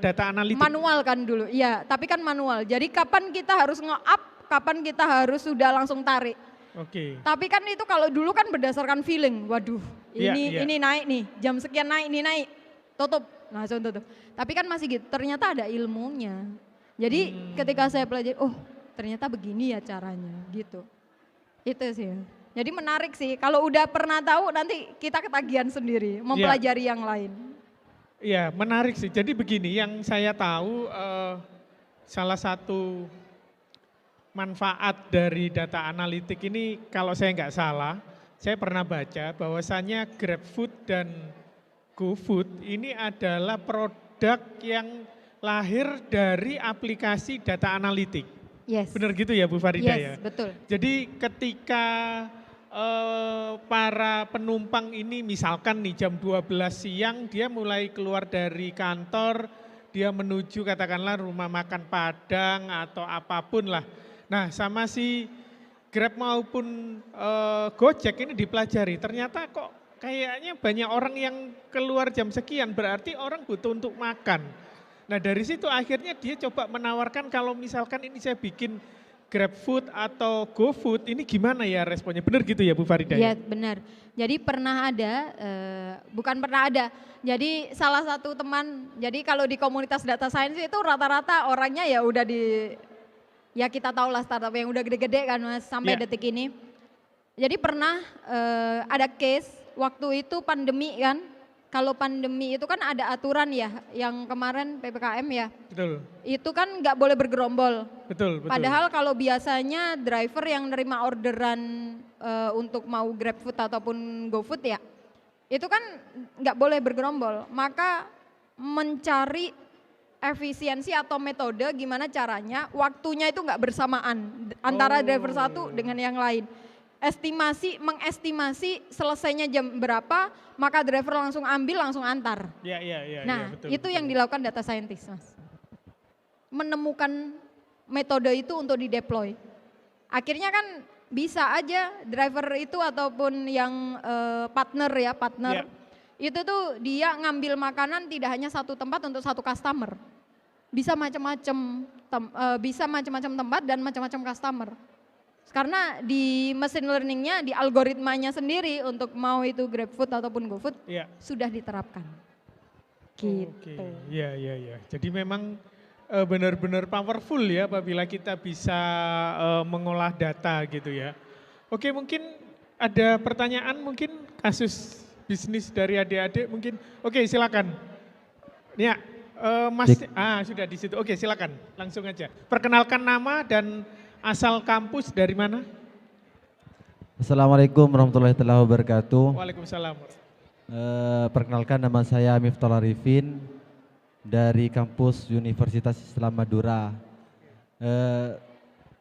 data analitik? Manual kan dulu, iya tapi kan manual. Jadi kapan kita harus nge-up, kapan kita harus sudah langsung tarik. Oke. Tapi kan itu kalau dulu kan berdasarkan feeling, waduh ini naik nih, jam sekian naik, ini naik, tutup, langsung tutup. Tapi kan masih gitu, ternyata ada ilmunya. Jadi ketika saya pelajari, oh ternyata begini ya caranya gitu. Itu sih. Jadi menarik sih, kalau udah pernah tahu nanti kita ketagihan sendiri, mempelajari yang lain. Iya menarik sih, jadi begini yang saya tahu salah satu manfaat dari data analitik ini kalau saya nggak salah, saya pernah baca bahwasannya GrabFood dan GoFood ini adalah produk yang lahir dari aplikasi data analitik. Yes. Benar gitu ya Bu Farida ya? Yes, betul. Jadi ketika para penumpang ini misalkan nih jam 12 siang dia mulai keluar dari kantor, dia menuju katakanlah rumah makan Padang atau apapun lah. Nah sama si Grab maupun Gojek ini dipelajari, ternyata kok kayaknya banyak orang yang keluar jam sekian, berarti orang butuh untuk makan. Nah dari situ akhirnya dia coba menawarkan kalau misalkan ini saya bikin GrabFood atau GoFood, ini gimana ya responnya? Benar gitu ya Bu Farida? Iya benar. Jadi pernah ada, bukan pernah ada. Jadi salah satu teman, jadi kalau di komunitas data science itu rata-rata orangnya ya udah ya kita tahu lah startup yang udah gede-gede kan Mas sampai detik ini. Jadi pernah ada case waktu itu pandemi kan. Kalau pandemi itu kan ada aturan ya, yang kemarin PPKM ya. Betul. Itu kan nggak boleh bergerombol. Betul. Padahal kalau biasanya driver yang nerima orderan untuk mau GrabFood ataupun GoFood ya, itu kan nggak boleh bergerombol. Maka mencari efisiensi atau metode gimana caranya waktunya itu nggak bersamaan antara driver satu dengan yang lain. Mengestimasi selesainya jam berapa, maka driver langsung ambil, langsung antar. Nah, betul, itu yang dilakukan data scientist, Mas. Menemukan metode itu untuk dideploy. Akhirnya kan bisa aja driver itu ataupun yang partner, itu tuh dia ngambil makanan tidak hanya satu tempat untuk satu customer. Bisa macam-macam tempat dan macam-macam customer. Karena di machine learningnya, di algoritmanya sendiri untuk mau itu GrabFood ataupun GoFood sudah diterapkan. Gitu. Iya. Jadi memang benar-benar powerful ya apabila kita bisa mengolah data gitu ya. Oke, mungkin ada pertanyaan mungkin kasus bisnis dari adik-adik mungkin. Oke, silakan. Ya, Mas, sudah di situ. Oke, silakan, langsung aja. Perkenalkan nama dan asal kampus dari mana? Assalamualaikum warahmatullahi wabarakatuh. Waalaikumsalam. Perkenalkan, nama saya Miftah Arifin dari kampus Universitas Islam Madura.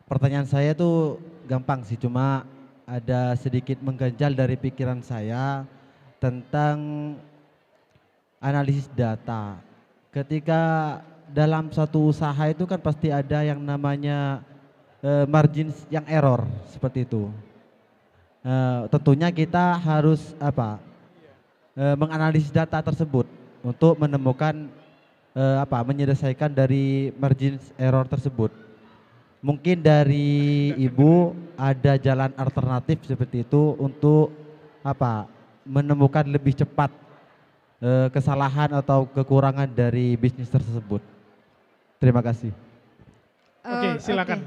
Pertanyaan saya tuh gampang sih, cuma ada sedikit mengganjal dari pikiran saya tentang analisis data. Ketika dalam satu usaha itu kan pasti ada yang namanya margin yang error seperti itu. Tentunya kita harus menganalisis data tersebut untuk menemukan menyelesaikan dari margin error tersebut. Mungkin dari Ibu ada jalan alternatif seperti itu untuk menemukan lebih cepat kesalahan atau kekurangan dari bisnis tersebut. Terima kasih. Oke, silakan.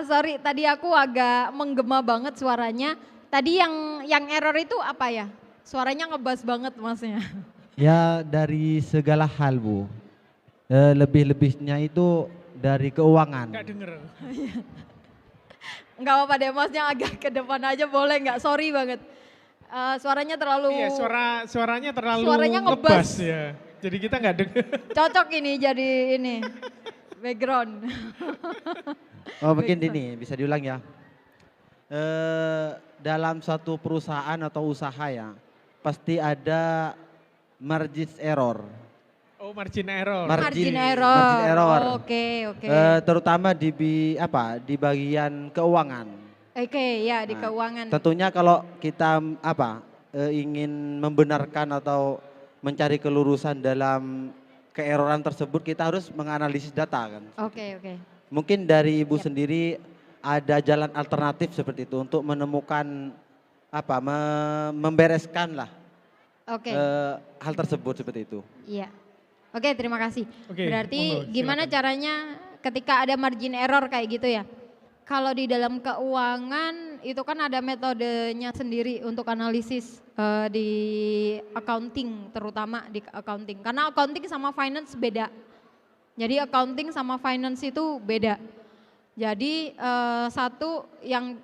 Sorry, tadi aku agak menggema banget suaranya. Tadi yang error itu apa ya? Suaranya ngebas banget Masnya. Ya, dari segala hal, Bu. Lebih-lebihnya itu dari keuangan. Enggak denger. Enggak apa-apa deh, Masnya agak ke depan aja boleh nggak? Sorry banget. Suaranya terlalu. Iya, suaranya terlalu ngebas ngebas ya. Jadi kita nggak denger. Cocok ini jadi ini background. Oh, mungkin ini bisa diulang ya. Dalam suatu perusahaan atau usaha ya, pasti ada margin error. Oh, margin error. Margin error. Oke. Terutama di bagian keuangan. Oke, ya di keuangan. Tentunya kalau kita ingin membenarkan atau mencari kelurusan dalam keeroran tersebut, kita harus menganalisis data kan. Oke. Mungkin dari Ibu sendiri ada jalan alternatif seperti itu untuk menemukan membereskan lah hal tersebut seperti itu. Iya. Oke, terima kasih. Oke, berarti monggo, gimana silakan. caranya ketika ada margin error kayak gitu ya? Kalau di dalam keuangan itu kan ada metodenya sendiri untuk analisis di accounting, terutama di accounting. Karena accounting sama finance beda. Jadi accounting sama finance itu beda. Jadi satu yang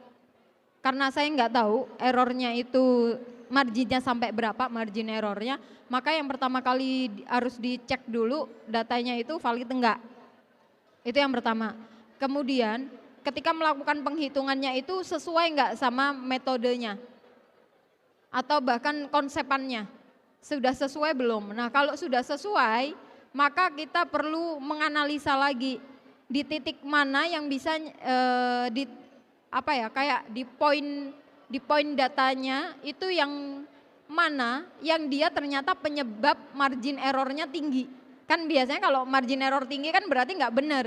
karena saya nggak tahu errornya itu marginnya sampai berapa margin errornya, maka yang pertama kali harus dicek dulu datanya itu valid enggak. Itu yang pertama. Kemudian ketika melakukan penghitungannya itu sesuai enggak sama metodenya atau bahkan konsepannya. Sudah sesuai belum? Nah, kalau sudah sesuai, maka kita perlu menganalisa lagi di titik mana yang bisa kayak di poin datanya itu yang mana yang dia ternyata penyebab margin errornya tinggi. Kan biasanya kalau margin error tinggi kan berarti nggak benar.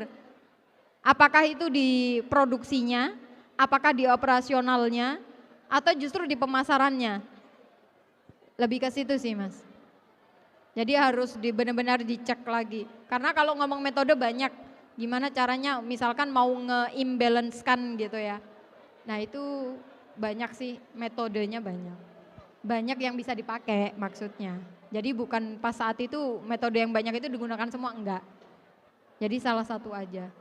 Apakah itu di produksinya, apakah di operasionalnya, atau justru di pemasarannya. Lebih ke situ sih Mas. Jadi harus benar-benar dicek lagi. Karena kalau ngomong metode banyak, gimana caranya misalkan mau nge-imbalance-kan gitu ya. Nah itu banyak sih metodenya banyak. Banyak yang bisa dipakai maksudnya. Jadi bukan pas saat itu metode yang banyak itu digunakan semua, enggak. Jadi salah satu aja.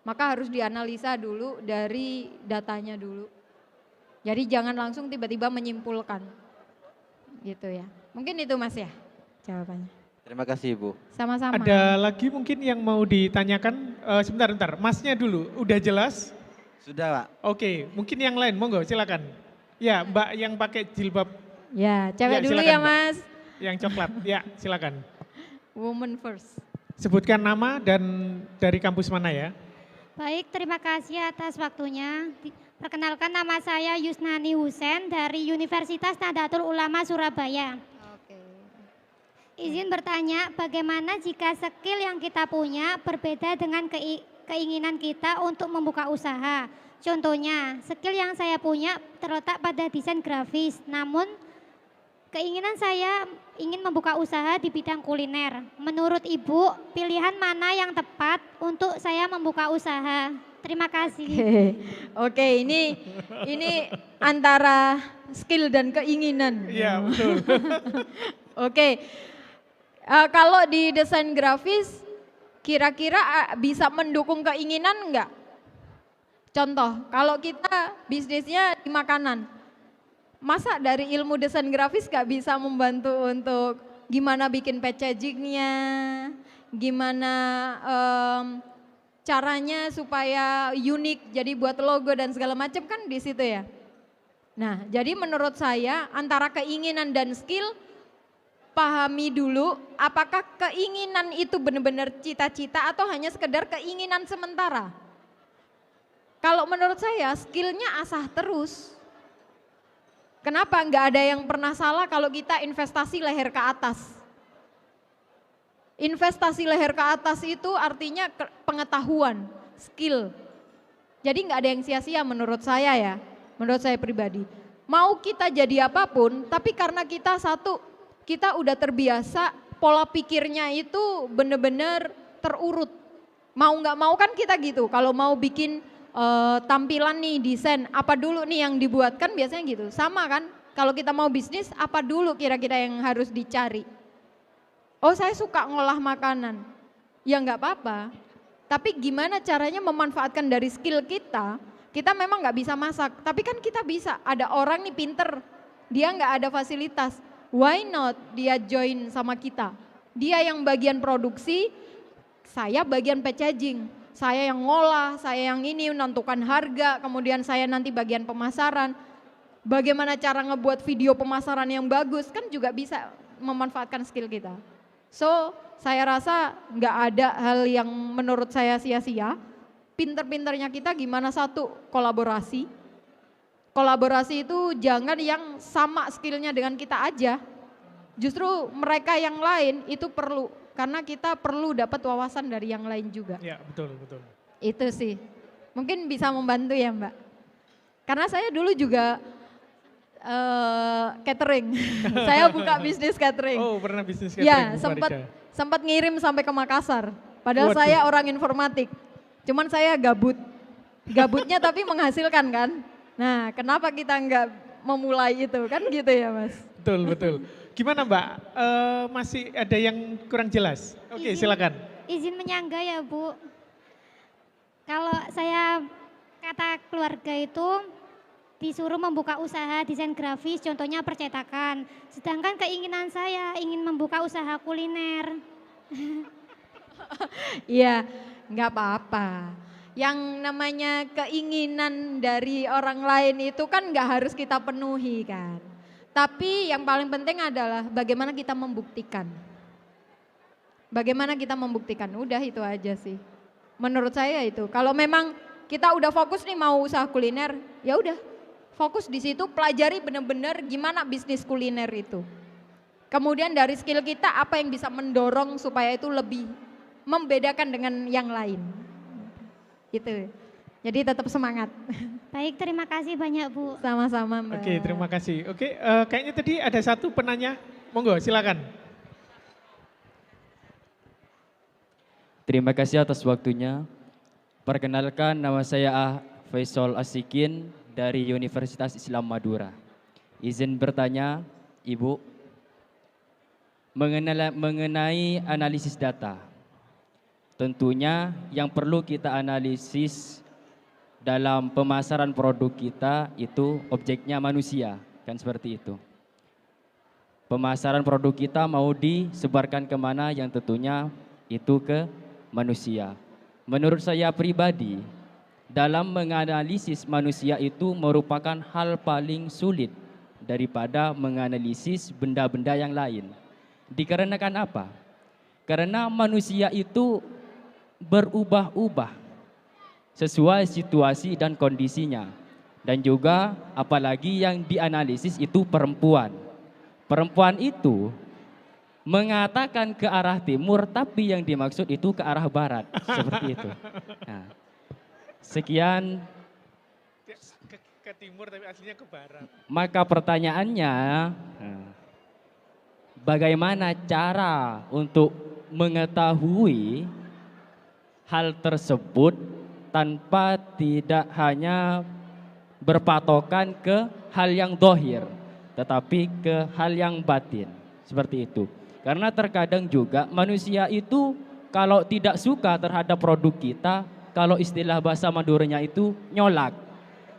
Maka harus dianalisa dulu dari datanya dulu. Jadi jangan langsung tiba-tiba menyimpulkan. Gitu ya. Mungkin itu Mas ya jawabannya. Terima kasih Ibu. Sama-sama. Ada lagi mungkin yang mau ditanyakan? Sebentar, Masnya dulu, udah jelas? Sudah Pak. Oke, mungkin yang lain, monggo silakan. Ya, Mbak yang pakai jilbab. Ya, cewek Ya, dulu silakan, ya Mbak. Mas. Yang coklat, ya silakan. Woman first. Sebutkan nama dan dari kampus mana ya? Baik, terima kasih atas waktunya. Perkenalkan, nama saya Yusnani Husen dari Universitas Nahdlatul Ulama Surabaya. Oke. Izin bertanya, bagaimana jika skill yang kita punya berbeda dengan keinginan kita untuk membuka usaha? Contohnya, skill yang saya punya terletak pada desain grafis, namun keinginan saya ingin membuka usaha di bidang kuliner. Menurut Ibu, pilihan mana yang tepat untuk saya membuka usaha? Terima kasih. Oke, ini antara skill dan keinginan. Iya, betul. Oke, kalau di desain grafis, kira-kira bisa mendukung keinginan enggak? Contoh, kalau kita bisnisnya di makanan, masa dari ilmu desain grafis gak bisa membantu untuk gimana bikin packagingnya, gimana caranya supaya unik, jadi buat logo dan segala macam kan di situ ya. Nah, jadi menurut saya antara keinginan dan skill, pahami dulu apakah keinginan itu benar-benar cita-cita atau hanya sekedar keinginan sementara. Kalau menurut saya skillnya asah terus. Kenapa nggak ada yang pernah salah kalau kita investasi leher ke atas? Investasi leher ke atas itu artinya pengetahuan, skill. Jadi nggak ada yang sia-sia menurut saya ya, menurut saya pribadi. Mau kita jadi apapun, tapi karena kita kita udah terbiasa pola pikirnya itu benar-benar terurut. Mau nggak mau kan kita gitu, kalau mau bikin tampilan nih, desain, apa dulu nih yang dibuat kan biasanya gitu. Sama kan, kalau kita mau bisnis apa dulu kira-kira yang harus dicari. Oh saya suka ngolah makanan, ya nggak apa-apa. Tapi gimana caranya memanfaatkan dari skill kita memang nggak bisa masak. Tapi kan kita bisa, ada orang nih pinter, dia nggak ada fasilitas. Why not dia join sama kita. Dia yang bagian produksi, saya bagian packaging. Saya yang ngolah, saya yang ini menentukan harga, kemudian saya nanti bagian pemasaran. Bagaimana cara ngebuat video pemasaran yang bagus, kan juga bisa memanfaatkan skill kita. So, saya rasa nggak ada hal yang menurut saya sia-sia. Pinter-pinternya kita gimana satu, kolaborasi. Kolaborasi itu jangan yang sama skillnya dengan kita aja. Justru mereka yang lain itu perlu. Karena kita perlu dapat wawasan dari yang lain juga. Ya, betul, betul. Itu sih. Mungkin bisa membantu ya Mbak. Karena saya dulu juga catering. Saya buka bisnis catering. Oh, pernah bisnis catering. Ya, Bu Farida. sempat ngirim sampai ke Makassar. Padahal Waduh. saya orang informatik. Cuman saya gabut. Gabutnya tapi menghasilkan kan. Nah, kenapa kita nggak memulai itu? Kan gitu ya Mas. Betul, betul. Gimana Mbak? Masih ada yang kurang jelas? Oke, silakan. Izin menyangga ya Bu. Kalau saya kata keluarga itu disuruh membuka usaha desain grafis, contohnya percetakan. Sedangkan keinginan saya ingin membuka usaha kuliner. Iya, nggak apa-apa. Yang namanya keinginan dari orang lain itu kan nggak harus kita penuhi kan. Tapi yang paling penting adalah bagaimana kita membuktikan. Bagaimana kita membuktikan, udah itu aja sih. Menurut saya itu, kalau memang kita udah fokus nih mau usaha kuliner, ya udah fokus di situ, pelajari benar-benar gimana bisnis kuliner itu. Kemudian dari skill kita apa yang bisa mendorong supaya itu lebih membedakan dengan yang lain. Gitu. Jadi tetap semangat. Baik, terima kasih banyak Bu. Sama-sama Mbak. Oke, terima kasih. Oke, kayaknya tadi ada satu penanya. Monggo, silakan. Terima kasih atas waktunya. Perkenalkan, nama saya Faisal Asikin dari Universitas Islam Madura. Izin bertanya, Ibu, mengenai analisis data. Tentunya yang perlu kita analisis dalam pemasaran produk kita itu objeknya manusia, kan seperti itu. Pemasaran produk kita mau disebarkan kemana yang tentunya itu ke manusia. Menurut saya pribadi, dalam menganalisis manusia itu merupakan hal paling sulit daripada menganalisis benda-benda yang lain. Dikarenakan apa? Karena manusia itu berubah-ubah sesuai situasi dan kondisinya. Dan juga apalagi yang dianalisis itu perempuan. Perempuan itu mengatakan ke arah timur tapi yang dimaksud itu ke arah barat. Seperti itu. Nah, sekian. Ke timur tapi aslinya ke barat. Maka pertanyaannya, bagaimana cara untuk mengetahui hal tersebut tanpa tidak hanya berpatokan ke hal yang dohir, tetapi ke hal yang batin. Seperti itu. Karena terkadang juga manusia itu kalau tidak suka terhadap produk kita, kalau istilah bahasa Maduranya itu nyolak.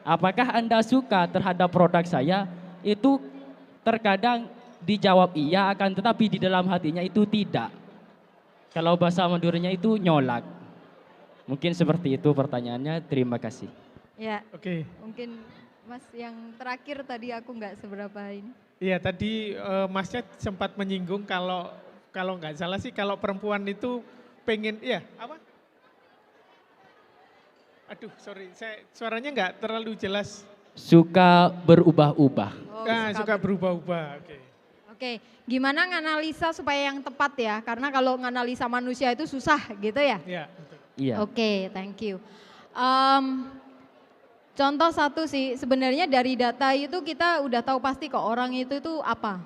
Apakah Anda suka terhadap produk saya? Itu terkadang dijawab iya, akan tetapi di dalam hatinya itu tidak. Kalau bahasa Maduranya itu nyolak. Mungkin seperti itu pertanyaannya. Terima kasih. Ya, Oke. mungkin Mas yang terakhir tadi aku nggak seberapa ini. Iya tadi Masnya sempat menyinggung kalau nggak salah sih kalau perempuan itu pengen, iya apa? Aduh sorry, suaranya nggak terlalu jelas. Suka berubah-ubah. Oh, Suka berubah-ubah, oke. Oke, gimana nganalisa supaya yang tepat ya? Karena kalau nganalisa manusia itu susah gitu ya. Iya, betul. Iya. Oke, thank you. Contoh satu sih, sebenarnya dari data itu kita udah tahu pasti kok orang itu apa.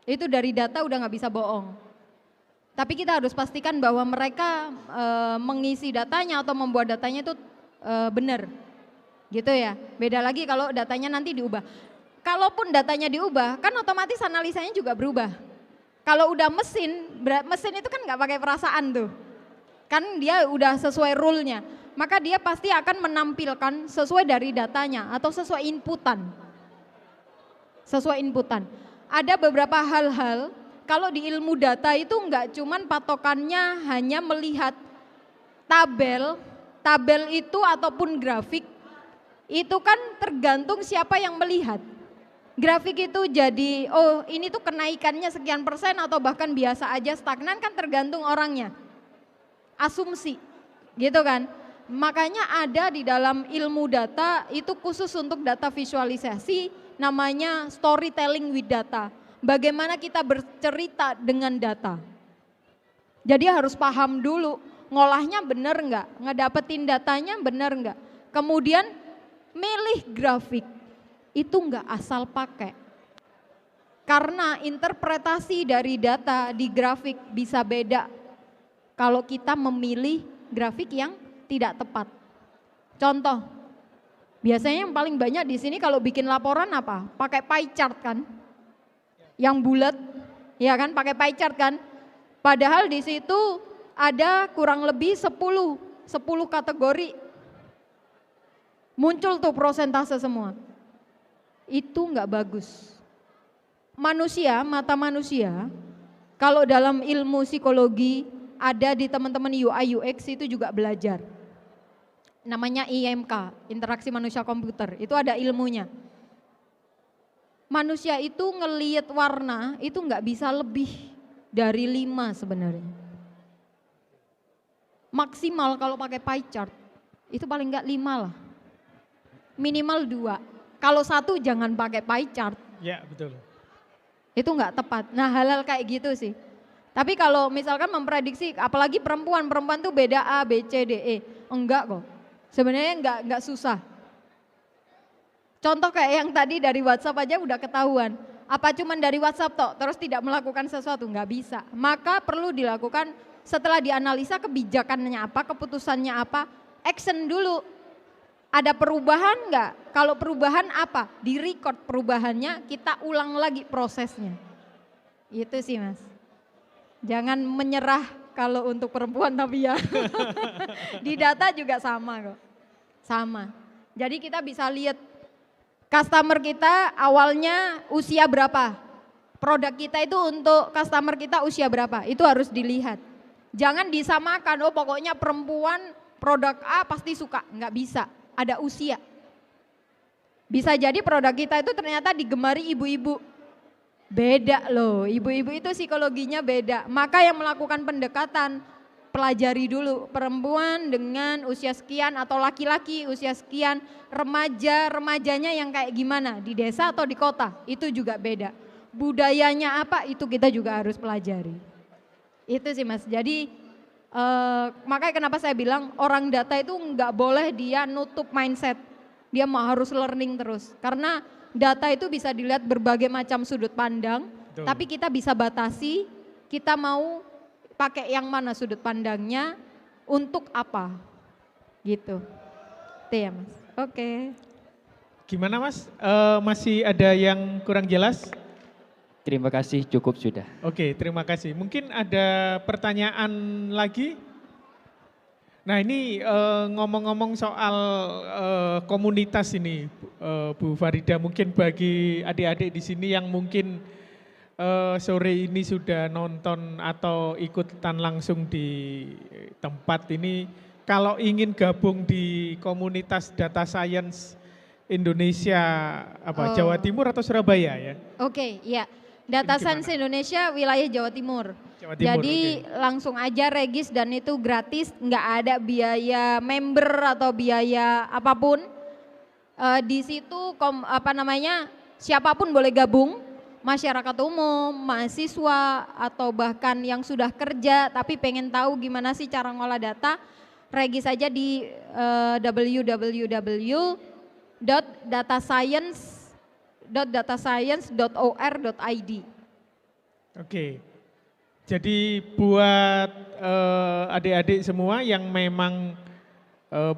Itu dari data udah nggak bisa bohong. Tapi kita harus pastikan bahwa mereka mengisi datanya atau membuat datanya itu benar. Gitu ya. Beda lagi kalau datanya nanti diubah. Kalaupun datanya diubah, kan otomatis analisanya juga berubah. Kalau udah mesin itu kan nggak pakai perasaan tuh. Kan dia udah sesuai rule-nya. Maka dia pasti akan menampilkan sesuai dari datanya atau sesuai inputan. Sesuai inputan. Ada beberapa hal-hal, kalau di ilmu data itu enggak cuman patokannya hanya melihat tabel itu ataupun grafik, itu kan tergantung siapa yang melihat. Grafik itu jadi, oh ini tuh kenaikannya sekian persen atau bahkan biasa aja stagnan kan tergantung orangnya. Asumsi, gitu kan. Makanya ada di dalam ilmu data itu khusus untuk data visualisasi namanya storytelling with data. Bagaimana kita bercerita dengan data. Jadi harus paham dulu ngolahnya benar enggak, ngedapetin datanya benar enggak. Kemudian milih grafik itu enggak asal pakai. Karena interpretasi dari data di grafik bisa beda kalau kita memilih grafik yang tidak tepat. Contoh, biasanya yang paling banyak di sini kalau bikin laporan apa? Pakai pie chart kan? Yang bulat, ya kan? Pakai pie chart kan? Padahal di situ ada kurang lebih 10 kategori. Muncul tuh prosentase semua. Itu enggak bagus. Mata manusia, kalau dalam ilmu psikologi ada di teman-teman UI UX itu juga belajar. Namanya IMK, interaksi manusia komputer, itu ada ilmunya. Manusia itu ngelihat warna itu nggak bisa lebih dari 5 sebenarnya. Maksimal kalau pakai pie chart, itu paling nggak 5 lah. Minimal 2. Kalau 1 jangan pakai pie chart. Ya betul. Itu nggak tepat. Nah hal-hal kayak gitu sih. Tapi kalau misalkan memprediksi, apalagi perempuan tuh beda A, B, C, D, E. Enggak kok. Sebenarnya enggak susah. Contoh kayak yang tadi dari WhatsApp aja udah ketahuan. Apa cuman dari WhatsApp toh, terus tidak melakukan sesuatu? Enggak bisa. Maka perlu dilakukan setelah dianalisa kebijakannya apa, keputusannya apa, action dulu. Ada perubahan enggak? Kalau perubahan apa? Di-record perubahannya, kita ulang lagi prosesnya. Itu sih Mas. Jangan menyerah kalau untuk perempuan tapi ya. Di data juga sama kok. Sama. Jadi kita bisa lihat customer kita awalnya usia berapa. Produk kita itu untuk customer kita usia berapa. Itu harus dilihat. Jangan disamakan, oh pokoknya perempuan produk A pasti suka. Enggak bisa, ada usia. Bisa jadi produk kita itu ternyata digemari ibu-ibu. Beda loh, ibu-ibu itu psikologinya beda. Maka yang melakukan pendekatan, pelajari dulu perempuan dengan usia sekian atau laki-laki usia sekian, remajanya yang kayak gimana, di desa atau di kota, itu juga beda. Budayanya apa, itu kita juga harus pelajari. Itu sih Mas, jadi makanya kenapa saya bilang orang data itu nggak boleh dia nutup mindset, dia mau harus learning terus. Karena data itu bisa dilihat berbagai macam sudut pandang, Betul. tapi kita bisa batasi, kita mau pakai yang mana sudut pandangnya, untuk apa, gitu. Itu ya Mas, oke. Gimana Mas? Masih ada yang kurang jelas? Terima kasih, cukup sudah. Oke, terima kasih. Mungkin ada pertanyaan lagi? Nah ini ngomong-ngomong soal komunitas ini, Bu Farida, mungkin bagi adik-adik di sini yang mungkin sore ini sudah nonton atau ikutan langsung di tempat ini, kalau ingin gabung di komunitas data science Indonesia, Jawa Timur atau Surabaya ya? Oke, ya. Data Science Indonesia wilayah Jawa Timur. Jawa Timur, Jadi langsung aja regis dan itu gratis, nggak ada biaya member atau biaya apapun. Di situ siapapun boleh gabung, masyarakat umum, mahasiswa atau bahkan yang sudah kerja tapi pengen tahu gimana sih cara ngolah data, regis aja di www.datascience.or.id. Oke, jadi buat adik-adik semua yang memang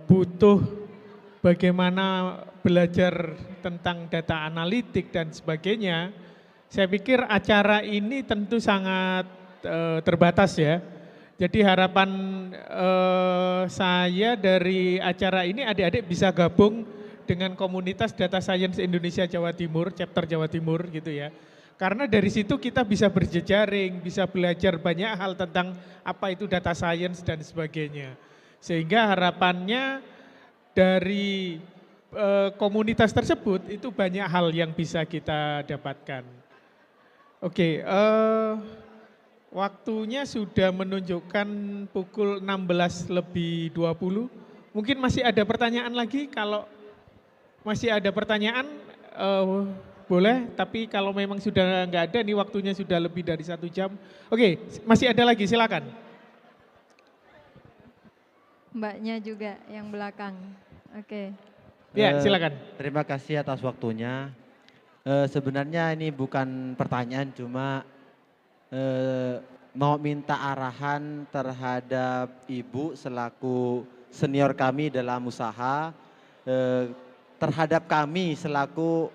butuh bagaimana belajar tentang data analitik dan sebagainya, saya pikir acara ini tentu sangat terbatas ya. Jadi harapan saya dari acara ini adik-adik bisa gabung dengan komunitas Data Science Indonesia Jawa Timur, chapter Jawa Timur gitu ya. Karena dari situ kita bisa berjejaring, bisa belajar banyak hal tentang apa itu data science dan sebagainya. Sehingga harapannya dari komunitas tersebut itu banyak hal yang bisa kita dapatkan. Oke, waktunya sudah menunjukkan pukul 16:20. Mungkin masih ada pertanyaan lagi, kalau masih ada pertanyaan boleh, tapi kalau memang sudah nggak ada, nih waktunya sudah lebih dari 1 jam. Oke, masih ada lagi, silakan. Mbaknya juga yang belakang. Oke. Ya, silakan. Terima kasih atas waktunya. Sebenarnya ini bukan pertanyaan, cuma mau minta arahan terhadap Ibu selaku senior kami dalam usaha, terhadap kami selaku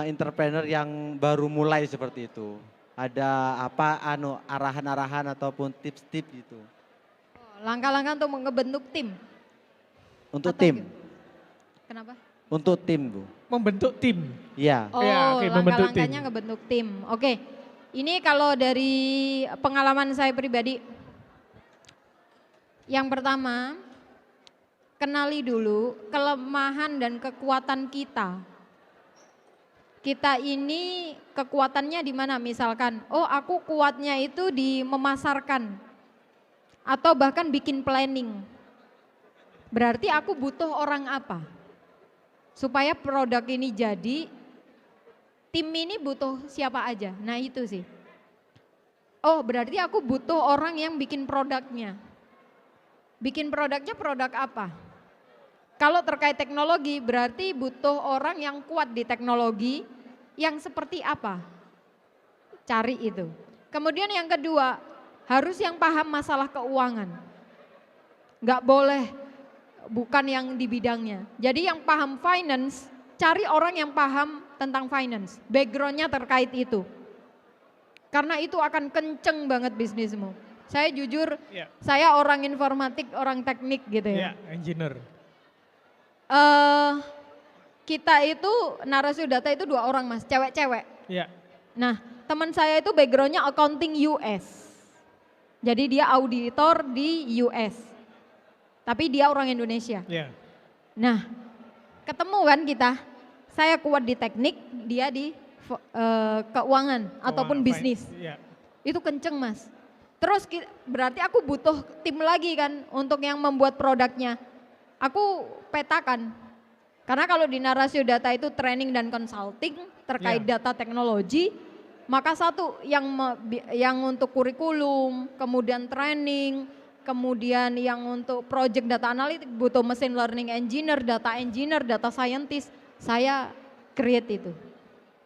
entrepreneur yang baru mulai seperti itu. Ada apa arahan-arahan ataupun tips-tips gitu. Langkah-langkah untuk ngebentuk tim. Untuk Atau tim. Kenapa? Untuk tim, Bu. Membentuk tim. Iya. Oh, Ya, oke, membentuk tim. langkah-langkahnya ngebentuk tim. Oke. Ini kalau dari pengalaman saya pribadi, yang pertama, kenali dulu kelemahan dan kekuatan kita. Kita ini kekuatannya di mana? Misalkan, oh aku kuatnya itu di memasarkan atau bahkan bikin planning. Berarti aku butuh orang apa? Supaya produk ini jadi, tim ini butuh siapa aja. Nah itu sih. Oh berarti aku butuh orang yang bikin produknya. Bikin produknya produk apa? Kalau terkait teknologi berarti butuh orang yang kuat di teknologi, yang seperti apa? Cari itu. Kemudian yang kedua, harus yang paham masalah keuangan. Nggak boleh bukan yang di bidangnya. Jadi yang paham finance, cari orang yang paham tentang finance. Backgroundnya terkait itu. Karena itu akan kenceng banget bisnismu. Saya jujur, saya orang informatik, orang teknik gitu ya. Engineer. Kita itu narasi data itu 2 orang mas, cewek-cewek. Ya. Nah teman saya itu backgroundnya accounting US. Jadi dia auditor di US. Tapi dia orang Indonesia. Ya. Nah ketemu kan kita, saya kuat di teknik, dia di keuangan ataupun bisnis. Ya. Itu kenceng mas. Terus berarti aku butuh tim lagi kan untuk yang membuat produknya. Aku petakan. Karena kalau di narasi data itu training dan consulting terkait data teknologi, maka satu yang untuk kurikulum, kemudian training, kemudian yang untuk project data analytics butuh machine learning engineer, data scientist, saya create itu.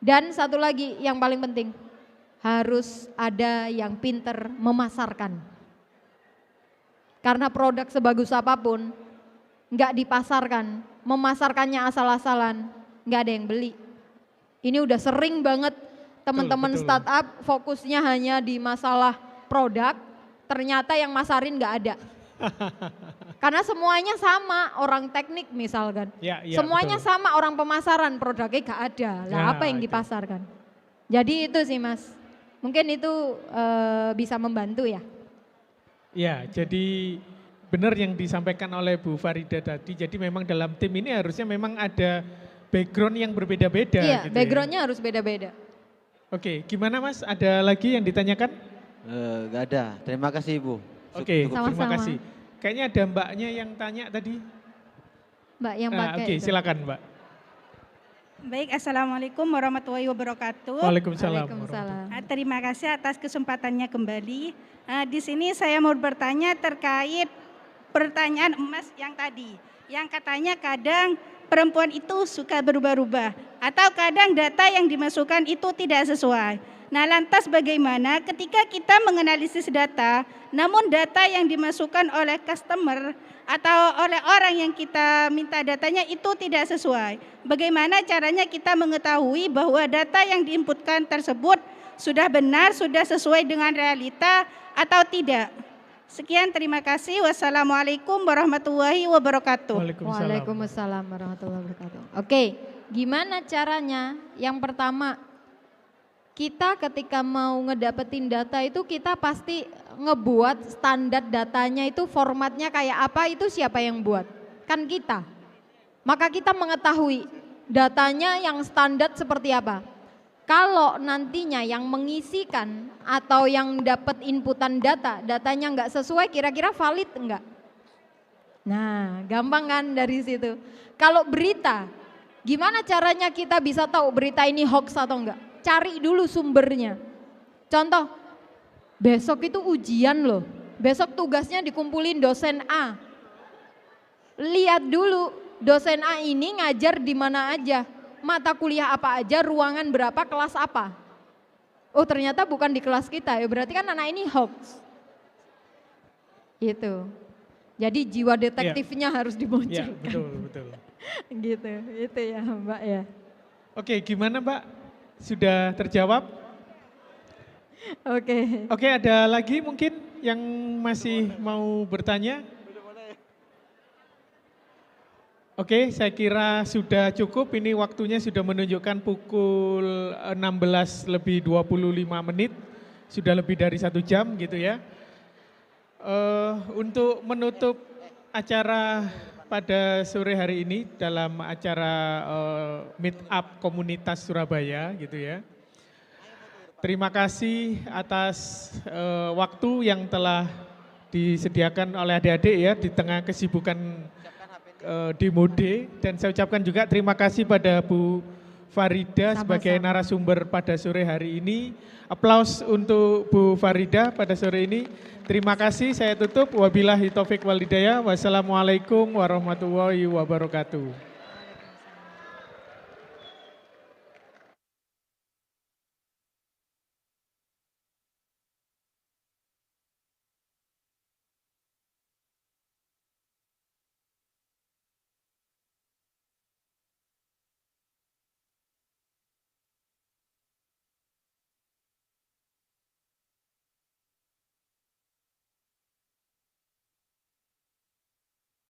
Dan satu lagi yang paling penting, harus ada yang pinter memasarkan. Karena produk sebagus apapun, nggak dipasarkan, memasarkannya asal-asalan, nggak ada yang beli. Ini udah sering banget teman-teman betul. startup fokusnya hanya di masalah produk, ternyata yang masarin nggak ada. Karena semuanya sama, orang teknik misalkan. Ya, ya, Semuanya betul. sama, orang pemasaran produknya gak ada. Lah Ya, apa yang itu. dipasarkan? Jadi itu sih Mas. Mungkin itu bisa membantu ya. Ya, jadi benar yang disampaikan oleh Bu Farida tadi. Jadi memang dalam tim ini harusnya memang ada background yang berbeda-beda. Iya, gitu ya. backgroundnya harus beda-beda. Oke, gimana Mas? Ada lagi yang ditanyakan? Nggak ada. Terima kasih Ibu. Oke, Cukup. terima Sama-sama. kasih. Kayaknya ada mbaknya yang tanya tadi. Mbak yang pakai Oke, itu. silakan Mbak. Baik, Assalamualaikum warahmatullahi wabarakatuh. Waalaikumsalam. Waalaikumsalam. Terima kasih atas kesempatannya kembali. Di sini saya mau bertanya terkait pertanyaan Emas yang tadi. Yang katanya kadang perempuan itu suka berubah-ubah atau kadang data yang dimasukkan itu tidak sesuai. Nah, lantas bagaimana ketika kita menganalisis data, namun data yang dimasukkan oleh customer atau oleh orang yang kita minta datanya itu tidak sesuai. Bagaimana caranya kita mengetahui bahwa data yang diinputkan tersebut sudah benar, sudah sesuai dengan realita atau tidak? Sekian, terima kasih. Wassalamualaikum warahmatullahi wabarakatuh. Waalaikumsalam. Waalaikumsalam warahmatullahi wabarakatuh. Oke, gimana caranya? Yang pertama, kita ketika mau ngedapetin data itu kita pasti ngebuat standar datanya itu formatnya kayak apa, itu siapa yang buat? Kan kita. Maka kita mengetahui datanya yang standar seperti apa. Kalau nantinya yang mengisikan atau yang dapat inputan datanya nggak sesuai, kira-kira valid enggak? Nah, gampang kan dari situ. Kalau berita, gimana caranya kita bisa tahu berita ini hoax atau enggak? Cari dulu sumbernya. Contoh, besok itu ujian loh. Besok tugasnya dikumpulin dosen A. Lihat dulu dosen A ini ngajar di mana aja. Mata kuliah apa aja, ruangan berapa, kelas apa. Oh ternyata bukan di kelas kita, ya berarti kan anak ini hoax. Gitu. Jadi jiwa detektifnya harus Ya, dimunculkan. betul. Gitu, itu ya Mbak ya. Oke, gimana Mbak? Sudah terjawab? Oke. Oke, ada lagi mungkin yang masih mau bertanya? Oke, saya kira sudah cukup. Ini waktunya sudah menunjukkan pukul 16 lebih 25 menit. Sudah lebih dari 1 jam gitu ya. Untuk menutup acara pada sore hari ini dalam acara meet up komunitas Surabaya gitu ya. Terima kasih atas waktu yang telah disediakan oleh adik-adik ya di tengah kesibukan demo D, dan saya ucapkan juga terima kasih pada Bu Farida sebagai narasumber pada sore hari ini. Aplaus untuk Bu Farida pada sore ini. Terima kasih, saya tutup. Wabillahi taufik wal hidayah. Wassalamualaikum warahmatullahi wabarakatuh.